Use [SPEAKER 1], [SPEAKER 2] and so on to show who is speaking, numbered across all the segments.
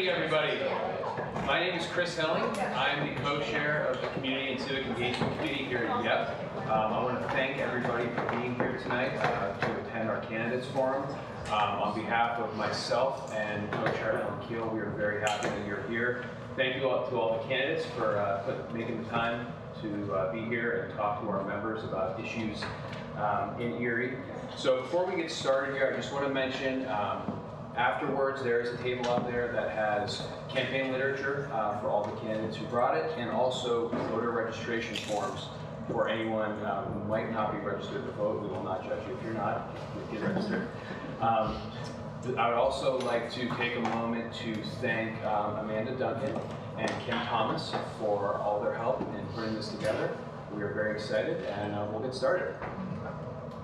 [SPEAKER 1] evening, everybody. My name is Chris Helling. I'm the co-chair of the Community and Civic Engagement Committee here at YEP. I want to thank everybody for being here tonight to attend our candidates forum. On behalf of myself and co-chair Ellen Keel, we are very happy that you're here. Thank you all to all the candidates for making the time to be here and talk to our members about issues in Erie. So before we get started here, I just want to mention afterwards there is a table out there that has campaign literature for all the candidates who brought it, and also voter registration forms for anyone who might not be registered to vote. We will not judge you if you're not. Get registered. I would also like to take a moment to thank Amanda Duncan and Kim Thomas for all their help in putting this together. We are very excited, and we'll get started.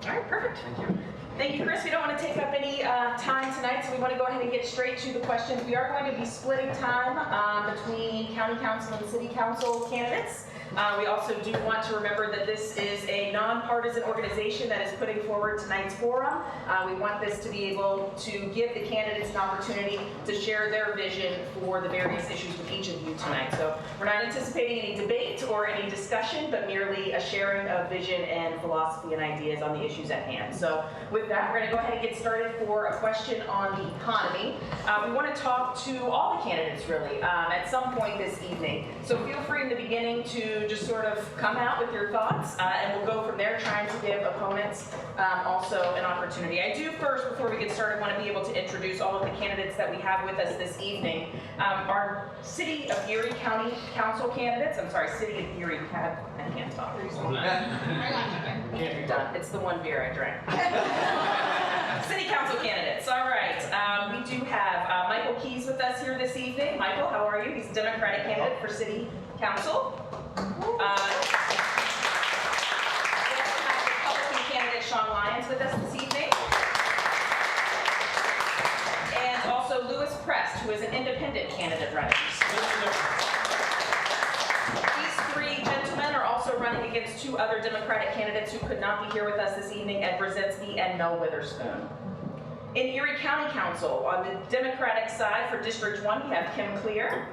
[SPEAKER 2] All right, perfect.
[SPEAKER 1] Thank you.
[SPEAKER 2] Thank you, Chris. We don't want to take up any time tonight, so we want to go ahead and get straight to the questions. We are going to be splitting time between county council and city council candidates. We also do want to remember that this is a nonpartisan organization that is putting forward tonight's forum. We want this to be able to give the candidates an opportunity to share their vision for the various issues with each of you tonight. So we're not anticipating any debate or any discussion, but merely a sharing of vision and philosophy and ideas on the issues at hand. So with that, we're going to go ahead and get started for a question on the economy. We want to talk to all the candidates, really, at some point this evening. So feel free in the beginning to just sort of come out with your thoughts, and we'll go from there, trying to give opponents also an opportunity. I do first, before we get started, want to be able to introduce all of the candidates that we have with us this evening. Our City of Erie County Council candidates, I'm sorry, City of Erie, I can't talk. Can't be done. It's the one beer I drank. City Council candidates, all right. We do have Michael Keys with us here this evening. Michael, how are you? He's a Democratic candidate for City Council. We also have Republican candidate Sean Lyons with us this evening. And also Louis Prest, who is an independent candidate running. These three gentlemen are also running against two other Democratic candidates who could not be here with us this evening, Ed Brzezinski and Mel Witherspoon. In Erie County Council, on the Democratic side for District 1, we have Kim Clear.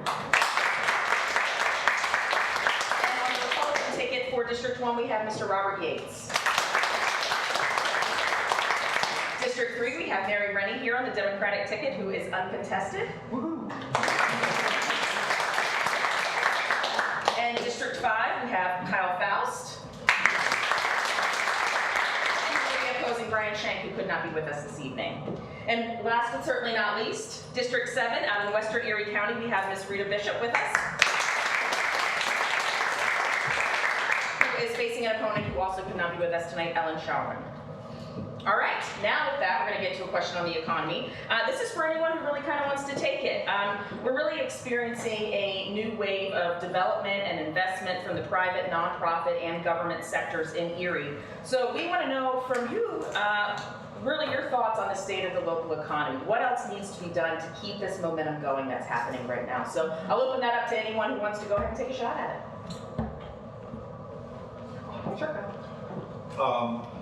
[SPEAKER 2] Ticket for District 1, we have Mr. Robert Yates. District 3, we have Mary Rennie here on the Democratic ticket, who is uncontested. Woohoo. And District 5, we have Kyle Faust. And we're opposing Brian Shank, who could not be with us this evening. And last but certainly not least, District 7, out in Western Erie County, we have Ms. Rita Bishop with us. Is facing an opponent who also could not be with us tonight, Ellen Schauern. All right, now with that, we're going to get to a question on the economy. This is for anyone who really kind of wants to take it. We're really experiencing a new wave of development and investment from the private, nonprofit, and government sectors in Erie. So we want to know from you, really your thoughts on the state of the local economy. What else needs to be done to keep this momentum going that's happening right now? So I'll open that up to anyone who wants to go ahead and take a shot at it. Sure.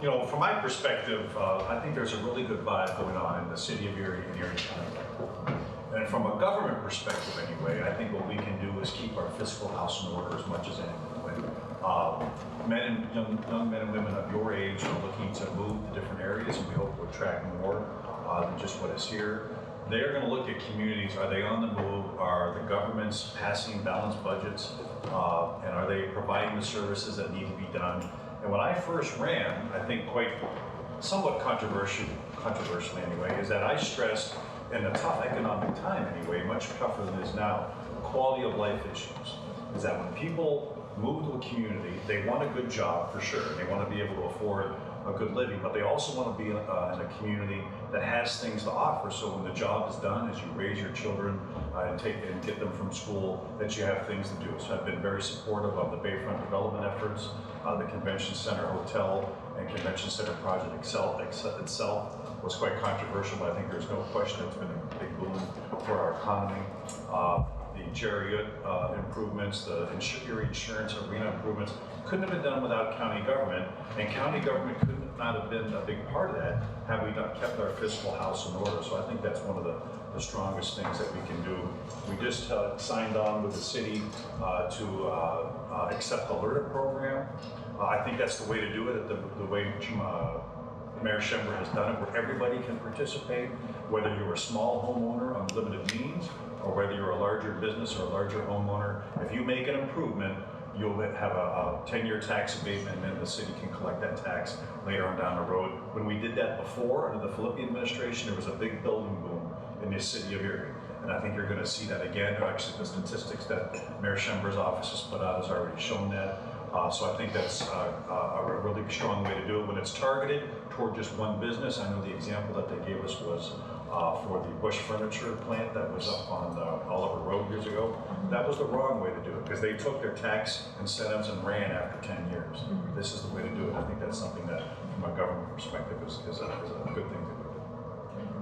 [SPEAKER 3] You know, from my perspective, I think there's a really good vibe going on in the city of Erie and Erie County. And from a government perspective anyway, I think what we can do is keep our fiscal house in order as much as anyone. Young men and women of your age are looking to move to different areas, and we hope to attract more than just what is here. They're going to look at communities. Are they on the move? Are the governments passing balanced budgets? And are they providing the services that need to be done? And when I first ran, I think somewhat controversially anyway, is that I stressed in a tough economic time anyway, much tougher than it is now, quality of life issues. Is that when people move to a community, they want a good job for sure. They want to be able to afford a good living, but they also want to be in a community that has things to offer. So when the job is done, as you raise your children and get them from school, that you have things to do. So I've been very supportive of the Bayfront development efforts, the Convention Center Hotel and Convention Center project itself was quite controversial, but I think there's no question it's been a big boon for our economy. The Chariot improvements, the Erie Insurance Arena improvements couldn't have been done without county government, and county government could not have been a big part of that had we not kept our fiscal house in order. So I think that's one of the the strongest things that we can do. We just signed on with the city to accept the LERTA program. I think that's the way to do it, the way Mayor Schember has done it, where everybody can participate, whether you're a small homeowner on limited means, or whether you're a larger business or a larger homeowner. If you make an improvement, you'll have a 10-year tax abatement, and then the city can collect that tax later on down the road. When we did that before, under the Philippi administration, there was a big building boom in the city of Erie. And I think you're going to see that again. Actually, the statistics that Mayor Schember's office has put out has already shown that. So I think that's a really strong way to do it when it's targeted toward just one business. I know the example that they gave us was for the Bush Furniture plant that was up on Oliver Road years ago. That was the wrong way to do it because they took their tax incentives and ran after 10 years. This is the way to do it. I think that's something that, from a government perspective, is a good thing to do.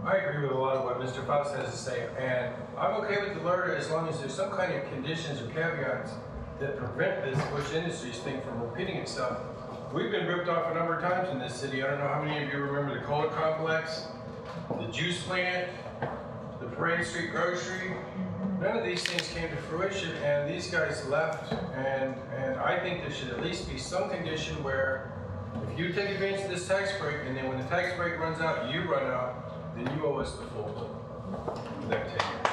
[SPEAKER 4] I agree with a lot of what Mr. Faust has to say, and I'm okay with the LERTA as long as there's some kind of conditions or caveats that prevent this Bush Industries thing from repeating itself. We've been ripped off a number of times in this city. I don't know how many of you remember the Cola Complex, the juice plant, the Parade Street Grocery. None of these things came to fruition, and these guys left, and I think there should at least be some condition where if you take advantage of this tax break, and then when the tax break runs out, you run out, then you owe us the full bill for that 10 years.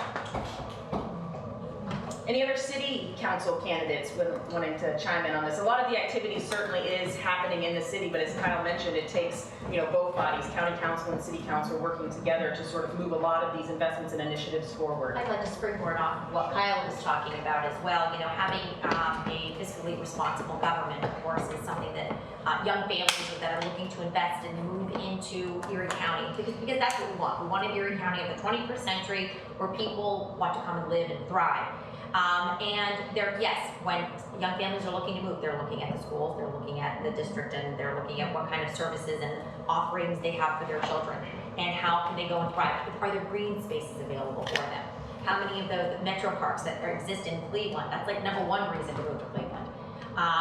[SPEAKER 2] Any other city council candidates wanting to chime in on this? A lot of the activity certainly is happening in the city, but as Kyle mentioned, it takes both bodies, county council and city council, working together to sort of move a lot of these investments and initiatives forward.
[SPEAKER 5] I'd like to springboard off what Kyle was talking about as well. Having a fiscally responsible government, of course, is something that young families that are looking to invest and move into Erie County, because that's what we want. We want an Erie County of the 21st century where people want to come and live and thrive. And yes, when young families are looking to move, they're looking at the schools, they're looking at the district, and they're looking at what kind of services and offerings they have for their children, and how can they go and thrive. Are there green spaces available for them? How many of those metro parks that exist in Cleveland? That's like number one reason to go to Cleveland.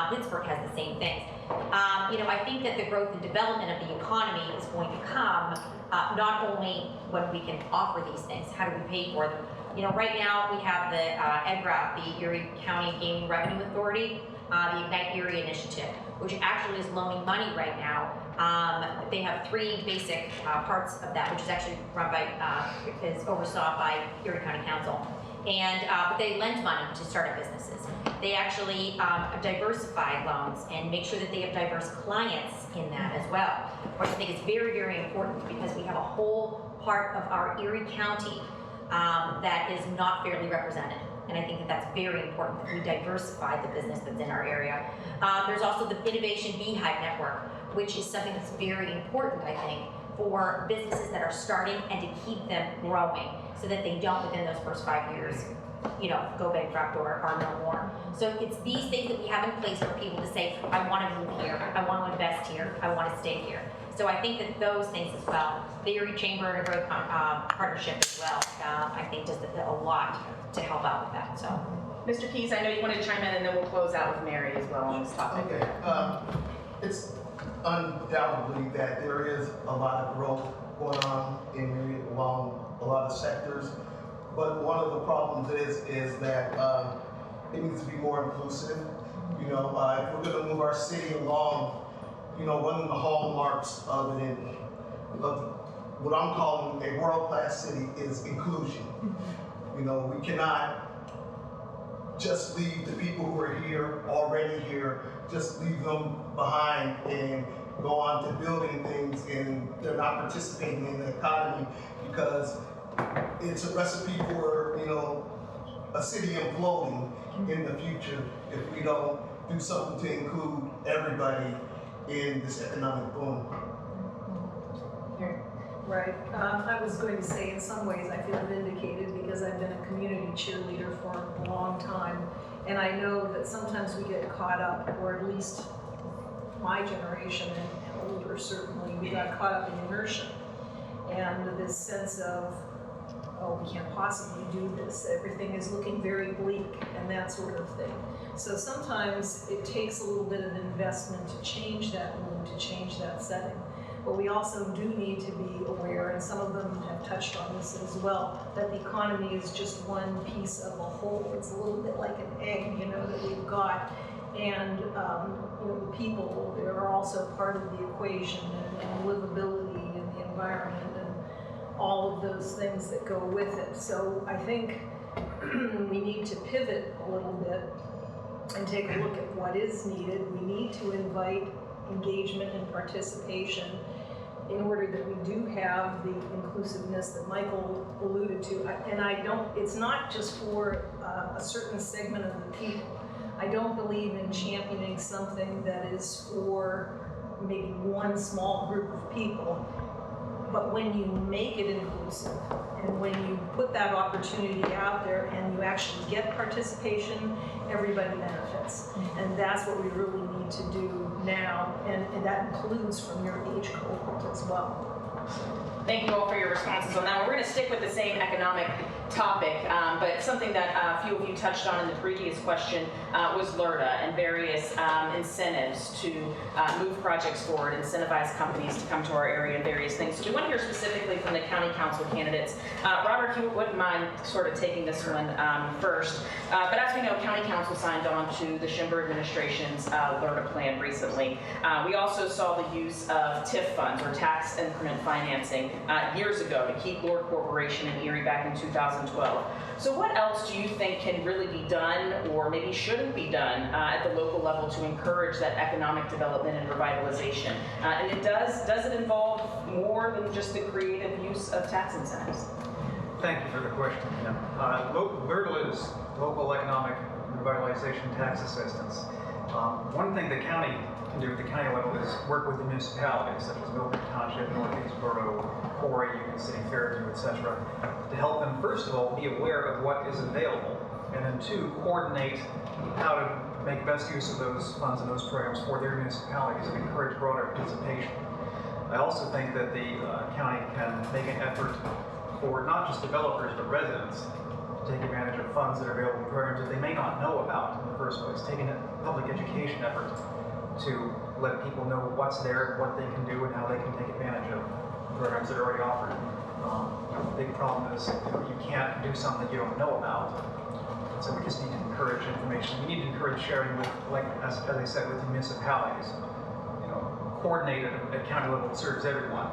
[SPEAKER 5] Pittsburgh has the same things. I think that the growth and development of the economy is going to come not only when we can offer these things, how do we pay for them? Right now we have the EGRA, the Erie County Gaming Revenue Authority, the Ignite Erie Initiative, which actually is loaning money right now. They have three basic parts of that, which is actually run by, is oversaw by Erie County Council. And but they lend money to startup businesses. They actually diversify loans and make sure that they have diverse clients in that as well. Which I think is very, very important because we have a whole part of our Erie County that is not fairly represented. And I think that that's very important that we diversify the business that's in our area. There's also the Innovation Beehive Network, which is something that's very important, I think, for businesses that are starting and to keep them growing so that they don't, within those first 5 years, go bankrupt or are no more. So it's these things that we have in place for people to say, I want to move here, I want to invest here, I want to stay here. So I think that those things as well, the Erie Chamber and Growth Partnership as well, I think does a lot to help out with that. So,
[SPEAKER 2] Mr. Keys, I know you wanted to chime in, and then we'll close out with Mary as well on this topic.
[SPEAKER 6] Okay, it's undoubtedly that there is a lot of growth going on in Erie along a lot of sectors, but one of the problems is that it needs to be more inclusive. If we're going to move our city along, one of the hallmarks of what I'm calling a world-class city is inclusion. We cannot just leave the people who are here, already here, just leave them behind and go on to building things and they're not participating in the economy, because it's a recipe for, a city imploding in the future if we don't do something to include everybody in this economic boom.
[SPEAKER 7] Right. I was going to say, in some ways, I feel vindicated because I've been a community cheerleader for a long time, and I know that sometimes we get caught up, or at least my generation and older certainly, we got caught up in inertia and this sense of, oh, we can't possibly do this. Everything is looking very bleak and that sort of thing. So sometimes it takes a little bit of investment to change that mood, to change that setting. But we also do need to be aware, and some of them have touched on this as well, that the economy is just one piece of a whole. It's a little bit like an egg, you know, that we've got. And, you know, the people, they're also part of the equation, and livability and the environment and all of those things that go with it. So I think we need to pivot a little bit and take a look at what is needed. We need to invite engagement and participation in order that we do have the inclusiveness that Michael alluded to. And I don't, it's not just for a certain segment of the people. I don't believe in championing something that is for maybe one small group of people. But when you make it inclusive, and when you put that opportunity out there and you actually get participation, everybody benefits. And that's what we really need to do now, and that includes from your age cohort as well.
[SPEAKER 2] Thank you all for your responses on that. We're going to stick with the same economic topic, but something that a few of you touched on in the previous question was LRTA and various incentives to move projects forward, incentivize companies to come to our area and various things. So we want to hear specifically from the county council candidates. Robert, if you wouldn't mind sort of taking this one first. But as we know, county council signed on to the Schimber administration's LRTA plan recently. We also saw the use of TIF funds, or tax increment financing, years ago to keep Lord Corporation in Erie back in 2012. So what else do you think can really be done, or maybe shouldn't be done at the local level to encourage that economic development and revitalization? And does it involve more than just the creative use of tax incentives?
[SPEAKER 8] Thank you for the question. LRTA is Local Economic Revitalization Tax Assistance. One thing the county can do at the county level is work with the municipalities such as Milford Township, Northeast Borough, Corey, Union City, Fairview, etc., to help them, first of all, be aware of what is available, and then two, coordinate how to make best use of those funds and those programs for their municipalities and encourage broader participation. I also think that the county can make an effort for not just developers but residents to take advantage of funds that are available in programs that they may not know about in the first place, taking a public education effort to let people know what's there, what they can do, and how they can take advantage of programs that are already offered. The big problem is you can't do something you don't know about. So we just need to encourage information. We need to encourage sharing with, like as I said, with the municipalities. Coordinate at county level that serves everyone.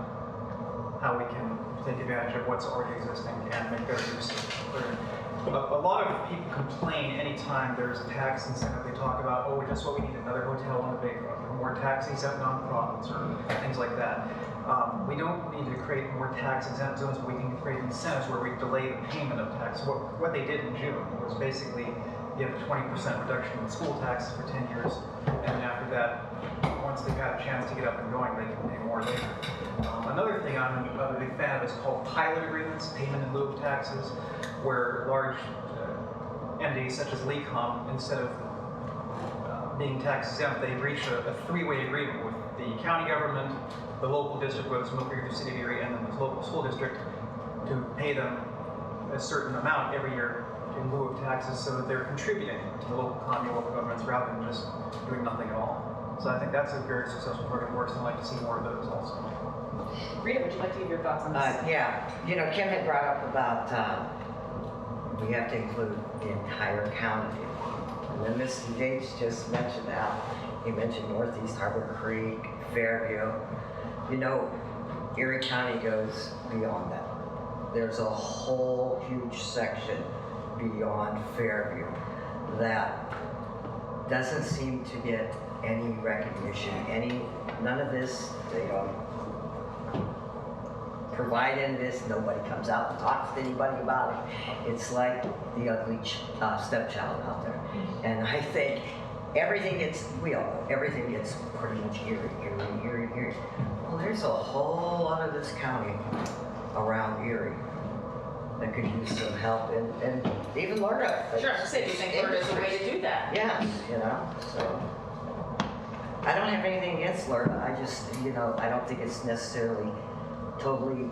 [SPEAKER 8] How we can take advantage of what's already existing and make better use of it. A lot of people complain anytime there's a tax incentive. They talk about, oh, just what we need, another hotel on the bayfront, or more tax exempt nonprofits, or things like that. We don't need to create more tax exempt zones, but we can create incentives where we delay the payment of tax. What they did in June was basically give a 20% reduction in school taxes for 10 years, and then after that, once they've had a chance to get up and going, they can pay more later. Another thing I'm a big fan of is called pilot agreements, payment in lieu of taxes, where large entities such as LECOM, instead of being tax exempt, they reach a three-way agreement with the county government, the local district, whether it's Milford or the city of Erie, and then the local school district, to pay them a certain amount every year in lieu of taxes, so that they're contributing to the local economy, local governments, rather than just doing nothing at all. So I think that's a very successful program that works, and I'd like to see more of those also.
[SPEAKER 2] Rita, would you like to give your thoughts on this?
[SPEAKER 9] Yeah, Kim had brought up about we have to include the entire county. And then Mr. Yates just mentioned that. He mentioned Northeast Harbor Creek, Fairview. Erie County goes beyond that. There's a whole huge section beyond Fairview that doesn't seem to get any recognition, none of this, they don't provide any of this, nobody comes out and talks to anybody about it. It's like the ugly stepchild out there. And I think everything gets pretty much Erie. Well, there's a whole lot of this county around Erie that could use some help, and even LRTA.
[SPEAKER 2] Sure, do you think LRTA is a way to do that?
[SPEAKER 9] Yes, so. I don't have anything against LRTA, I just, I don't think it's necessarily totally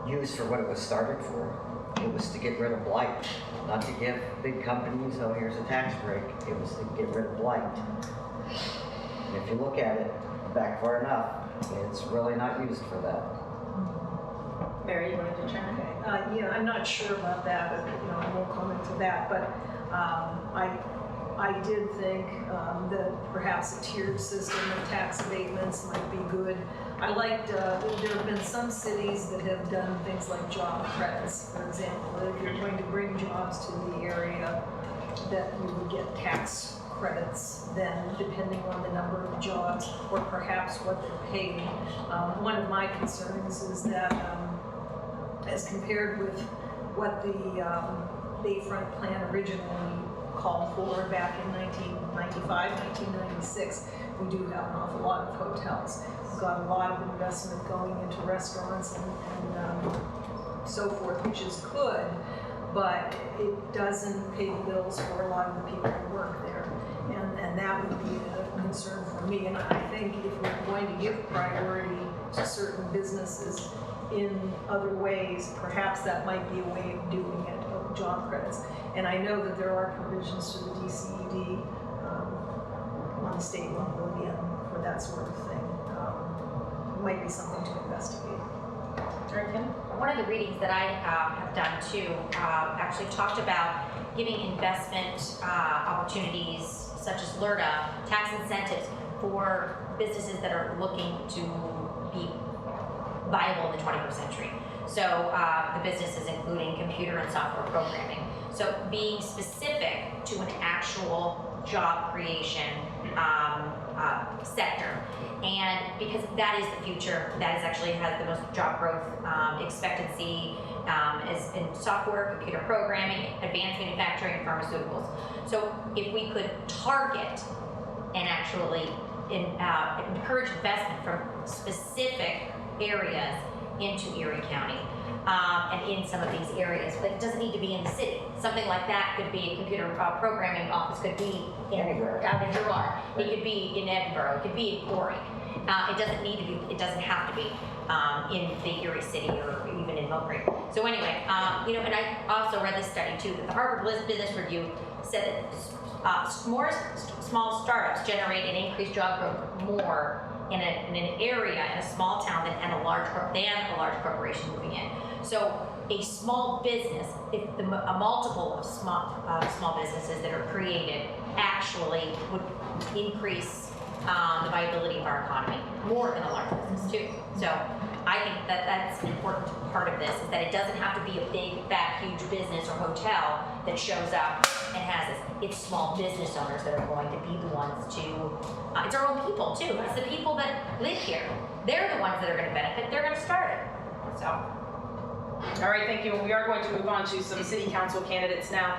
[SPEAKER 9] used for what it was started for. It was to get rid of blight, not to give big companies, oh, here's a tax break. It was to get rid of blight. And if you look at it back far enough, It's really not used for that.
[SPEAKER 2] Mary, you wanted to chime in?
[SPEAKER 7] Okay, yeah, I'm not sure about that, but, I won't comment to that, but, I did think, that perhaps a tiered system of tax abatements might be good. I liked, there have been some cities that have done things like job credits, for example. If you're going to bring jobs to the area, that you would get tax credits then, depending on the number of jobs, or perhaps what they're paid. One of my concerns is that, as compared with what the Bayfront plan originally called for back in 1995, 1996, we do have an awful lot of hotels. We've got a lot of investment going into restaurants and so forth, which is good, but it doesn't pay the bills for a lot of the people who work there. And that would be a concern for me. And I think if we're going to give priority to certain businesses in other ways, perhaps that might be a way of doing it, of job credits. And I know that there are provisions to the DCED on the state level again for that sort of thing. Might be something to investigate.
[SPEAKER 5] One of the readings that I have done too actually talked about giving investment opportunities such as LRTA, tax incentives for businesses that are looking to be viable in the 21st century. So the businesses including computer and software programming. So being specific to an actual job creation sector. And because that is the future, that is actually has the most job growth expectancy is in software, computer programming, advanced manufacturing, and pharmaceuticals. So if we could target and actually encourage investment from specific areas into Erie County and in some of these areas, but it doesn't need to be in the city. Something like that could be a computer programming office, could be out in Girard, it could be in Edinburgh, it could be in Corey. It doesn't need to be, it doesn't have to be in the Erie City or even in Mill Creek. So anyway, and I also read this study too, that the Harvard Business Review said that more small startups generate an increased job growth more in an area, in a small town than a large corporation moving in. So a small business, if a multiple of small businesses that are created actually would increase the viability of our economy more than a large business too. So I think that that's an important part of this, is that it doesn't have to be a big, fat, huge business or hotel that shows up and has this. It's small business owners that are going to be the ones to, it's our own people too. It's the people that live here. They're the ones that are going to benefit. They're going to start it. So.
[SPEAKER 2] All right, thank you. And we are going to move on to some city council candidates now,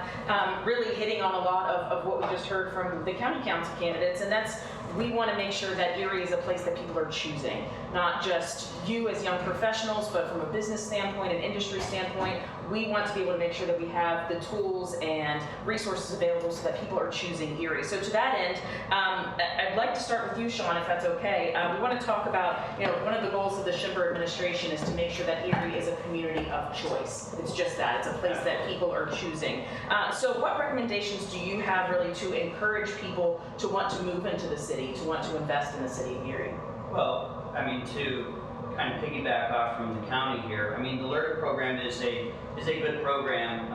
[SPEAKER 2] really hitting on a lot of what we just heard from the county council candidates, and that's we want to make sure that Erie is a place that people are choosing, not just you as young professionals, but from a business standpoint, an industry standpoint. We want to be able to make sure that we have the tools and resources available so that people are choosing Erie. So to that end, I'd like to start with you, Sean, if that's okay. We want to talk about, one of the goals of the Schimber administration is to make sure that Erie is a community of choice. It's just that, it's a place that people are choosing. So what recommendations do you have really to encourage people to want to move into the city, to want to invest in the city of Erie?
[SPEAKER 10] Well, to kind of piggyback off from the county here, the LRTA program is a good program,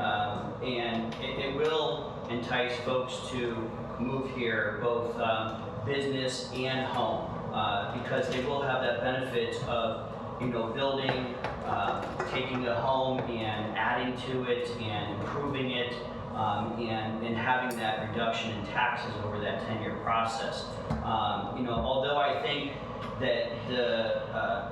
[SPEAKER 10] and it will entice folks to move here, both business and home, because they will have that benefit of building, taking a home and adding to it and improving it, and having that reduction in taxes over that 10-year process. Although I think that the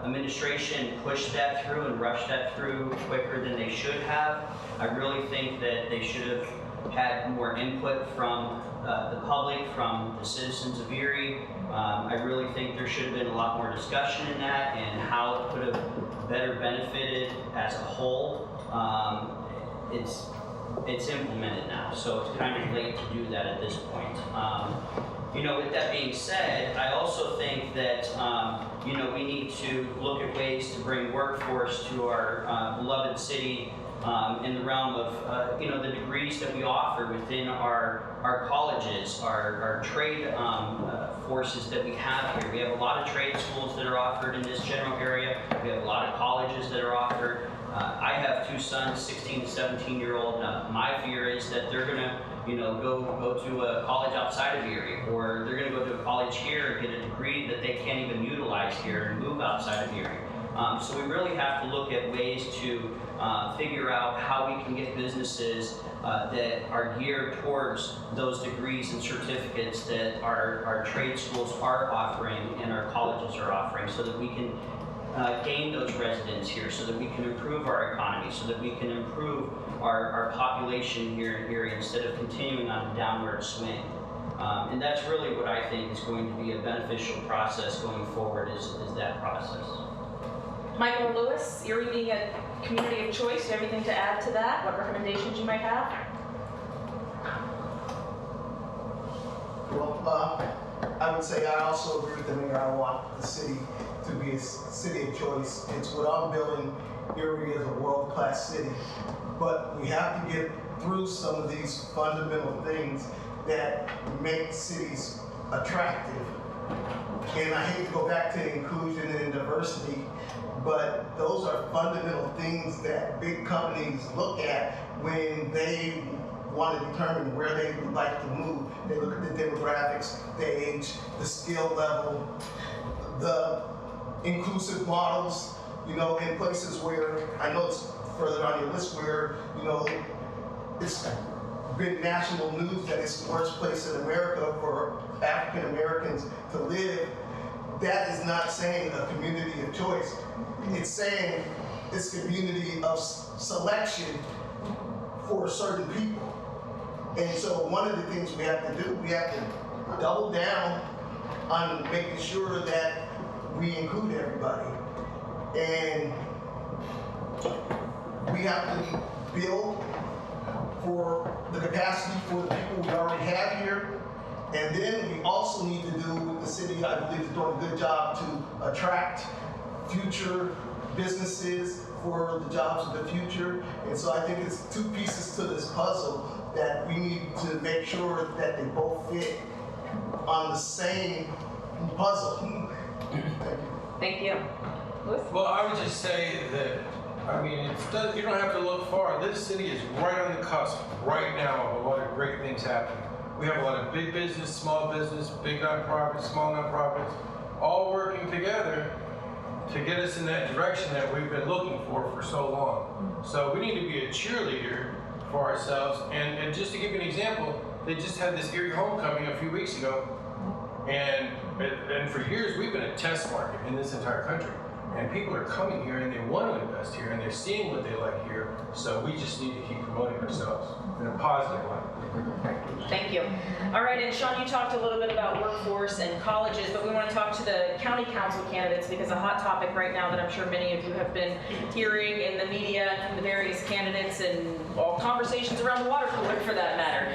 [SPEAKER 10] administration pushed that through and rushed that through quicker than they should have, I really think that they should have had more input from the public, from the citizens of Erie. I really think there should have been a lot more discussion in that and how it could have better benefited as a whole. It's implemented now, so it's kind of late to do that at this point. With that being said, I also think that we need to look at ways to bring workforce to our beloved city in the realm of, you know, the degrees that we offer within our colleges, our trade forces that we have here. We have a lot of trade schools that are offered in this general area. We have a lot of colleges that are offered. I have two sons, 16 to 17-year-old. My fear is that they're gonna, you know, go to a college outside of Erie, or they're gonna go to a college here and get a degree that they can't even utilize here and move outside of Erie. So we really have to look at ways to figure out how we can get businesses that are geared towards those degrees and certificates that our trade schools are offering and our colleges are offering, so that we can gain those residents here, so that we can improve our economy, so that we can improve our population here in Erie instead of continuing on a downward swing. And that's really what I think is going to be a beneficial process going forward, is that process.
[SPEAKER 2] Michael Lewis, Erie being a community of choice, do you have anything to add to that? What recommendations you might have?
[SPEAKER 6] Well, I would say I also agree with the mayor. I want the city to be a city of choice. It's what I'm building. Erie is a world-class city, but we have to get through some of these fundamental things that make cities attractive. And I hate to go back to inclusion and diversity, but those are fundamental things that big companies look at when they want to determine where they would like to move. They look at the demographics, the age, the skill level, the inclusive models, you know, in places where, I know it's further on your list, where, you know, it's been national news that it's the worst place in America for African Americans to live. That is not saying a community of choice. It's saying it's a community of selection for certain people. And so one of the things we have to do, we have to double down on making sure that we include everybody. And we have to build for the capacity for the people we already have here. And then we also need to do with the city, I believe, is doing a good job to attract future businesses for the jobs of the future. And so I think it's two pieces to this puzzle that we need to make sure that they both fit on the same puzzle.
[SPEAKER 2] Thank you. Lewis?
[SPEAKER 4] Well, I would just say that, I mean, you don't have to look far. This city is right on the cusp right now of a lot of great things happening. We have a lot of big business, small business, big nonprofits, small nonprofits, all working together to get us in that direction that we've been looking for so long. So we need to be a cheerleader for ourselves. And just to give you an example, they just had this Erie Homecoming a few weeks ago. And for years, we've been a test market in this entire country. And people are coming here and they want to invest here and they're seeing what they like here. So we just need to keep promoting ourselves in a positive way.
[SPEAKER 2] Thank you. All right, and Sean, you talked a little bit about workforce and colleges, but we want to talk to the county council candidates, because a hot topic right now that I'm sure many of you have been hearing in the media from the various candidates and all conversations around the water cooler for that matter,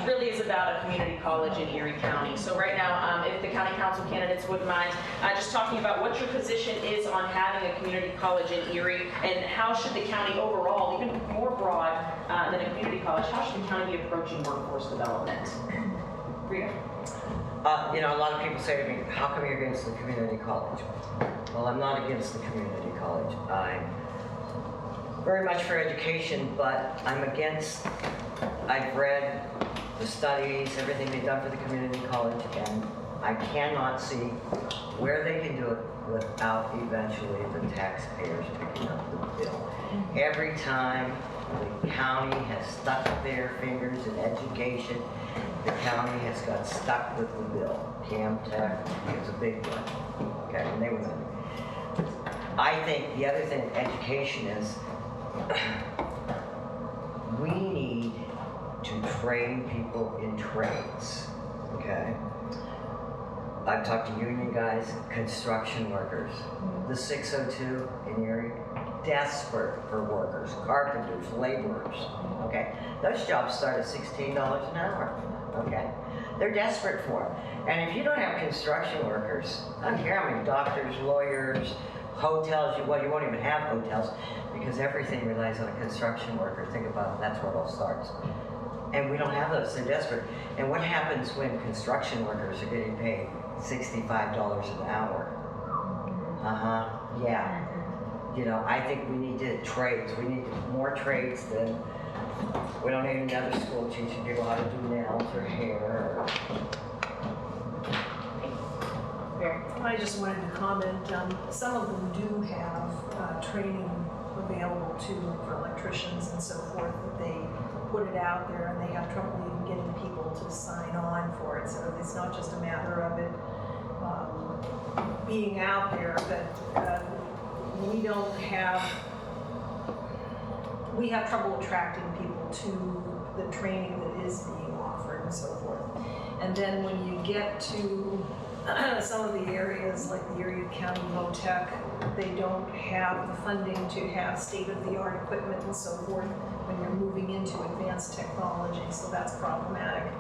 [SPEAKER 2] really is about a community college in Erie County. So right now, if the county council candidates wouldn't mind just talking about what your position is on having a community college in Erie, and how should the county overall, even more broad than a community college, how should the county be approaching workforce development? Rita?
[SPEAKER 9] You know, a lot of people say to me, how come you're against the community college? Well, I'm not against the community college. I'm very much for education, but I'm against, I've read the studies, everything they've done for the community college, and I cannot see where they can do it without eventually the taxpayers picking up the bill. Every time the county has stuck their fingers in education, the county has got stuck with the bill. Camtech is a big one, okay, and they were. I think the other thing, education is, we need to train people in trades, okay? I've talked to union guys, construction workers, the 602 in Erie, desperate for workers, carpenters, laborers, okay? Those jobs start at $16 an hour, okay? They're desperate for them. And if you don't have construction workers, I don't care how many doctors, lawyers, hotels, you won't even have hotels because everything relies on a construction worker. Think about it, that's where it all starts. And we don't have those, they're desperate. And what happens when construction workers are getting paid $65 an hour? Yeah. You know, I think we need trades. We need more trades than, we don't need another school teaching people how to do nails or hair.
[SPEAKER 7] I just wanted to comment, some of them do have training available for electricians and so forth, that they put it out there and they have trouble even getting people to sign on for it. So it's not just a matter of it being out there, but we have trouble attracting people to the training that is being offered and so forth. And then when you get to some of the areas like the Erie County VOTEC, they don't have the funding to have state-of-the-art equipment and so forth when you're moving into advanced technology, so that's problematic.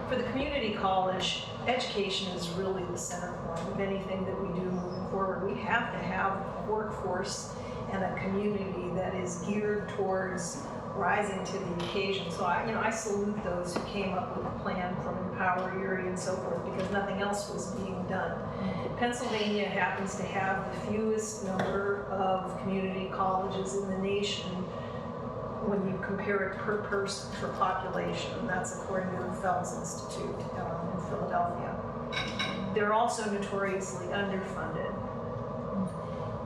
[SPEAKER 7] For the community college, education is really the center point of anything that we do moving forward. We have to have a workforce and a community that is geared towards rising to the occasion. So I salute those who came up with a plan from Empower Erie and so forth, because nothing else was being done. Pennsylvania happens to have the fewest number of community colleges in the nation when you compare it per person for population, and that's according to the Fels Institute in Philadelphia. They're also notoriously underfunded.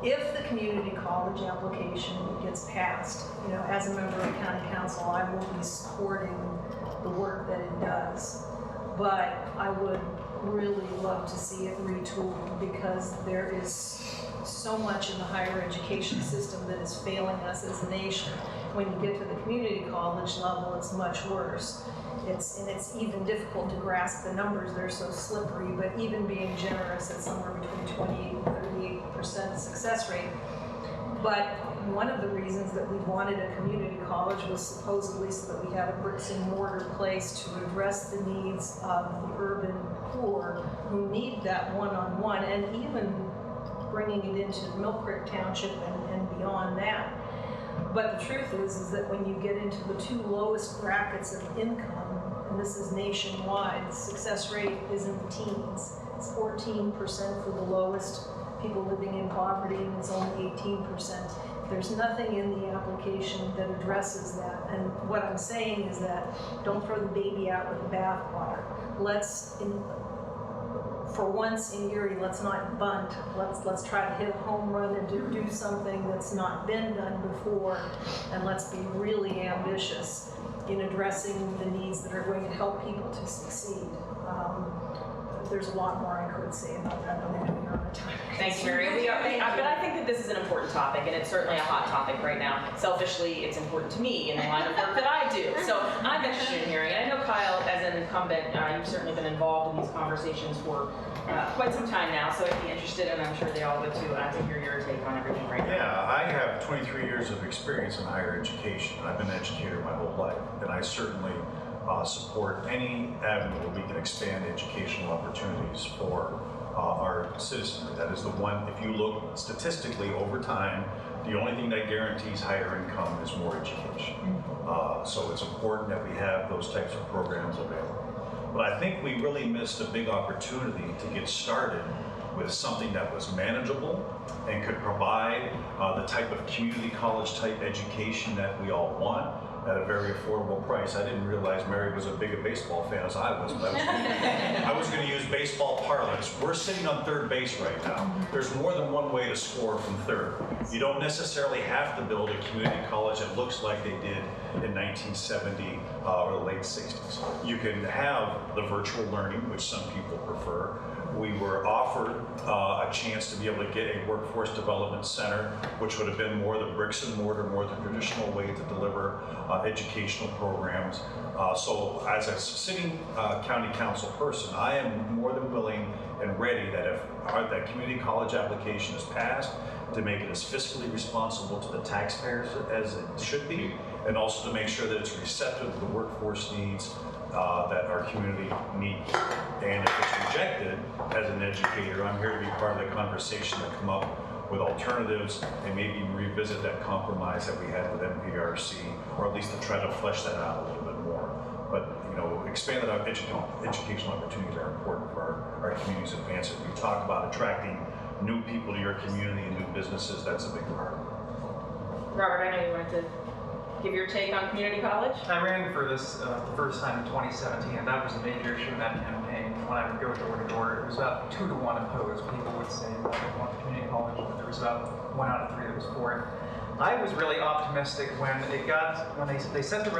[SPEAKER 7] If the community college application gets passed, as a member of county council, I will be supporting the work that it does. But I would really love to see it retooled, because there is so much in the higher education system that is failing us as a nation. When you get to the community college level, it's much worse. It's even difficult to grasp the numbers, they're so slippery, but even being generous at somewhere between 28 and 38% success rate. But one of the reasons that we wanted a community college was supposedly so that we had a bricks and mortar place to address the needs of the urban poor who need that one-on-one, and even bringing it into Mill Creek Township and beyond that. But the truth is that when you get into the two lowest brackets of income, and this is nationwide, the success rate is in the teens. It's 14% for the lowest people living in poverty, and it's only 18%. There's nothing in the application that addresses that. And what I'm saying is that don't throw the baby out with the bathwater. For once in Erie, let's not bunt. Let's try to hit a home run and do something that's not been done before, and let's be really ambitious in addressing the needs that are going to help people to succeed. There's a lot more I could say about that, but I'm running out of time.
[SPEAKER 2] Thanks, Mary. But I think that this is an important topic, and it's certainly a hot topic right now. Selfishly, it's important to me in the line of work that I do. So I'm interested in hearing. And I know, Kyle, as an incumbent, you've certainly been involved in these conversations for quite some time now, so I'd be interested, and I'm sure they all would too, to hear your take on everything right now.
[SPEAKER 3] Yeah, I have 23 years of experience in higher education. I've been an educator my whole life, and I certainly support any avenue where we can expand educational opportunities for our citizenry. That is the one, if you look statistically over time, the only thing that guarantees higher income is more education. So it's important that we have those types of programs available. But I think we really missed a big opportunity to get started with something that was manageable and could provide the type of community college type education that we all want at a very affordable price. I didn't realize Mary was as big a baseball fan as I was, but I was going to use baseball parlance. We're sitting on third base right now. There's more than one way to score from third. You don't necessarily have to build a community college that looks like they did in 1970 or the late 60s. You can have the virtual learning, which some people prefer. We were offered a chance to be able to get a workforce development center, which would have been more the bricks and mortar, more the traditional way to deliver educational programs. So as a sitting county council person, I am more than willing and ready that if that community college application is passed, to make it as fiscally responsible to the taxpayers as it should be, and also to make sure that it's receptive to the workforce needs that our community needs. And if it's rejected, as an educator, I'm here to be part of the conversation that come up with alternatives and maybe revisit that compromise that we had with MPRC, or at least to try to flesh that out a little bit more. But, you know, expanded educational opportunities are important for our community's advancement. We talk about attracting new people to your community and new businesses. That's a big part.
[SPEAKER 2] Robert, I know you wanted to give your take on community college.
[SPEAKER 8] I ran for this the first time in 2017, and that was a major issue in that campaign. When I would go door to door, it was about 2 to 1 opposed. People would say that they want community college, but there was about 1 out of 3 that was for it. I was really optimistic when they sent the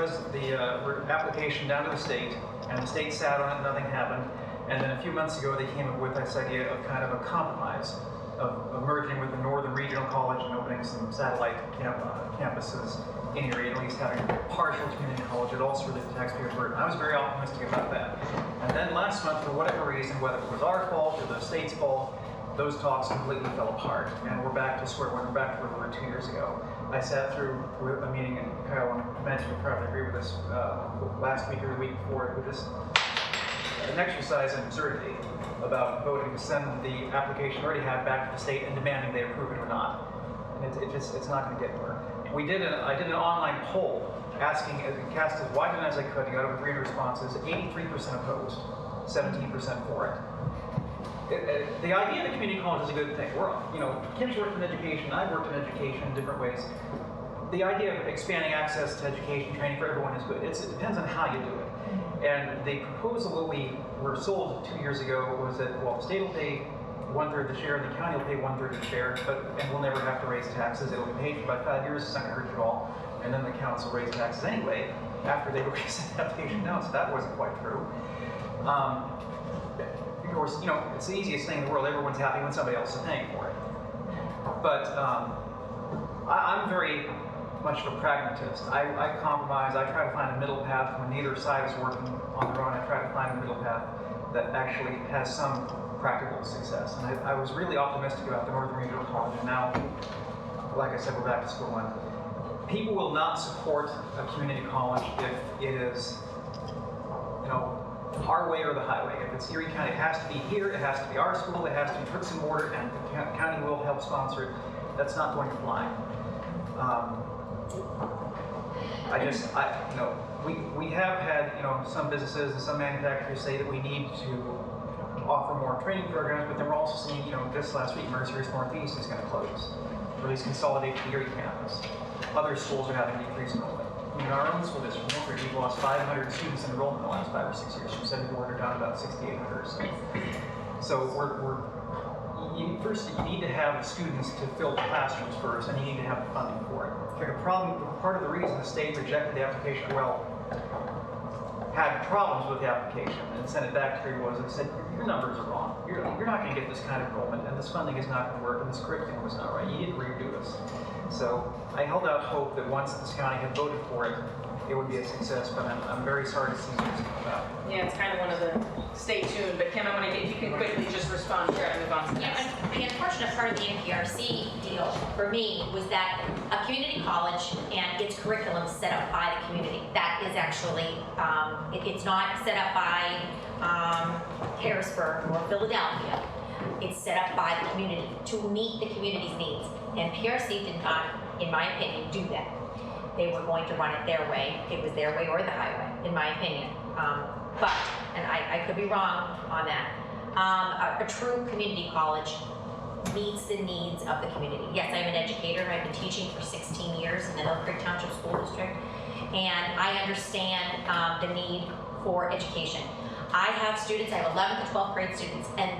[SPEAKER 8] application down to the state, and the state sat on it, nothing happened. And then a few months ago, they came up with this idea of kind of a compromise of merging with the Northern Regional College and opening some satellite campuses in Erie, at least having a partial community college. It also relieved the taxpayers' burden. I was very optimistic about that. And then last month, for whatever reason, whether it was our fault or the state's fault, those talks completely fell apart, and we're back to square one. We're back to where we were 2 years ago. I sat through a meeting, and Kyle mentioned would probably agree with this last week or the week before, with this an exercise in absurdity about voting to send the application we already had back to the state and demanding they approve it or not. And it's not going to get anywhere. I did an online poll asking, cast as wide as I could, and got over 300 responses. 83% opposed, 17% for it. The idea of the community college is a good thing. Kim's worked in education, I've worked in education in different ways. The idea of expanding access to education training for everyone is good. It depends on how you do it. And the proposal that we were sold 2 years ago was that, well, the state will pay 1/3 the share, and the county will pay 1/3 the share, and we'll never have to raise taxes. It'll be paid for by 5 years, it's not going to hurt you at all. And then the council raise taxes anyway after they raise the application down, so that wasn't quite true. Of course, it's the easiest thing in the world. Everyone's happy when somebody else is paying for it. But I'm very much of a pragmatist. I compromise. I try to find a middle path when neither side is working on their own. I try to find a middle path that actually has some practical success. And I was really optimistic about the Northern Regional College, and now, like I said, we're back to square one. People will not support a community college if it is, our way or the highway. If it's Erie County, it has to be here, it has to be our school, it has to be bricks and mortar, and the county will help sponsor it. That's not going to fly. We have had, some businesses and some manufacturers say that we need to offer more training programs, but then we're also seeing, just last week, Mercyhurst Northeast is going to close, or at least consolidate to the Erie campus. Other schools are having decreased enrollment. In our own school district, we've lost 500 students in enrollment in the last 5 or 6 years. From 7400 down to about 6,800 or so. So first, you need to have students to fill the classrooms first, and you need to have the funding for it. Part of the reason the state rejected the application, had problems with the application and sent it back to me was it said, your numbers are wrong. You're not going to get this kind of enrollment, and this funding is not going to work, and this curriculum is not right. You need to redo this. So I held out hope that once this county had voted for it, it would be a success, but I'm very sorry to see this come about.
[SPEAKER 2] Yeah, it's kind of one of the stay tuned, but Kim, I want to get, if you can quickly just respond to that and move on to the next.
[SPEAKER 5] The unfortunate part of the NPRC deal for me was that a community college and its curriculum is set up by the community. That is actually, it's not set up by Harrisburg or Philadelphia. It's set up by the community to meet the community's needs. And PRC did not, in my opinion, do that. They were going to run it their way. It was their way or the highway, in my opinion. And I could be wrong on that. A true community college meets the needs of the community. Yes, I'm an educator. I've been teaching for 16 years in the Elk Creek Township School District, and I understand the need for education. I have students, I have 11th to 12th grade students, and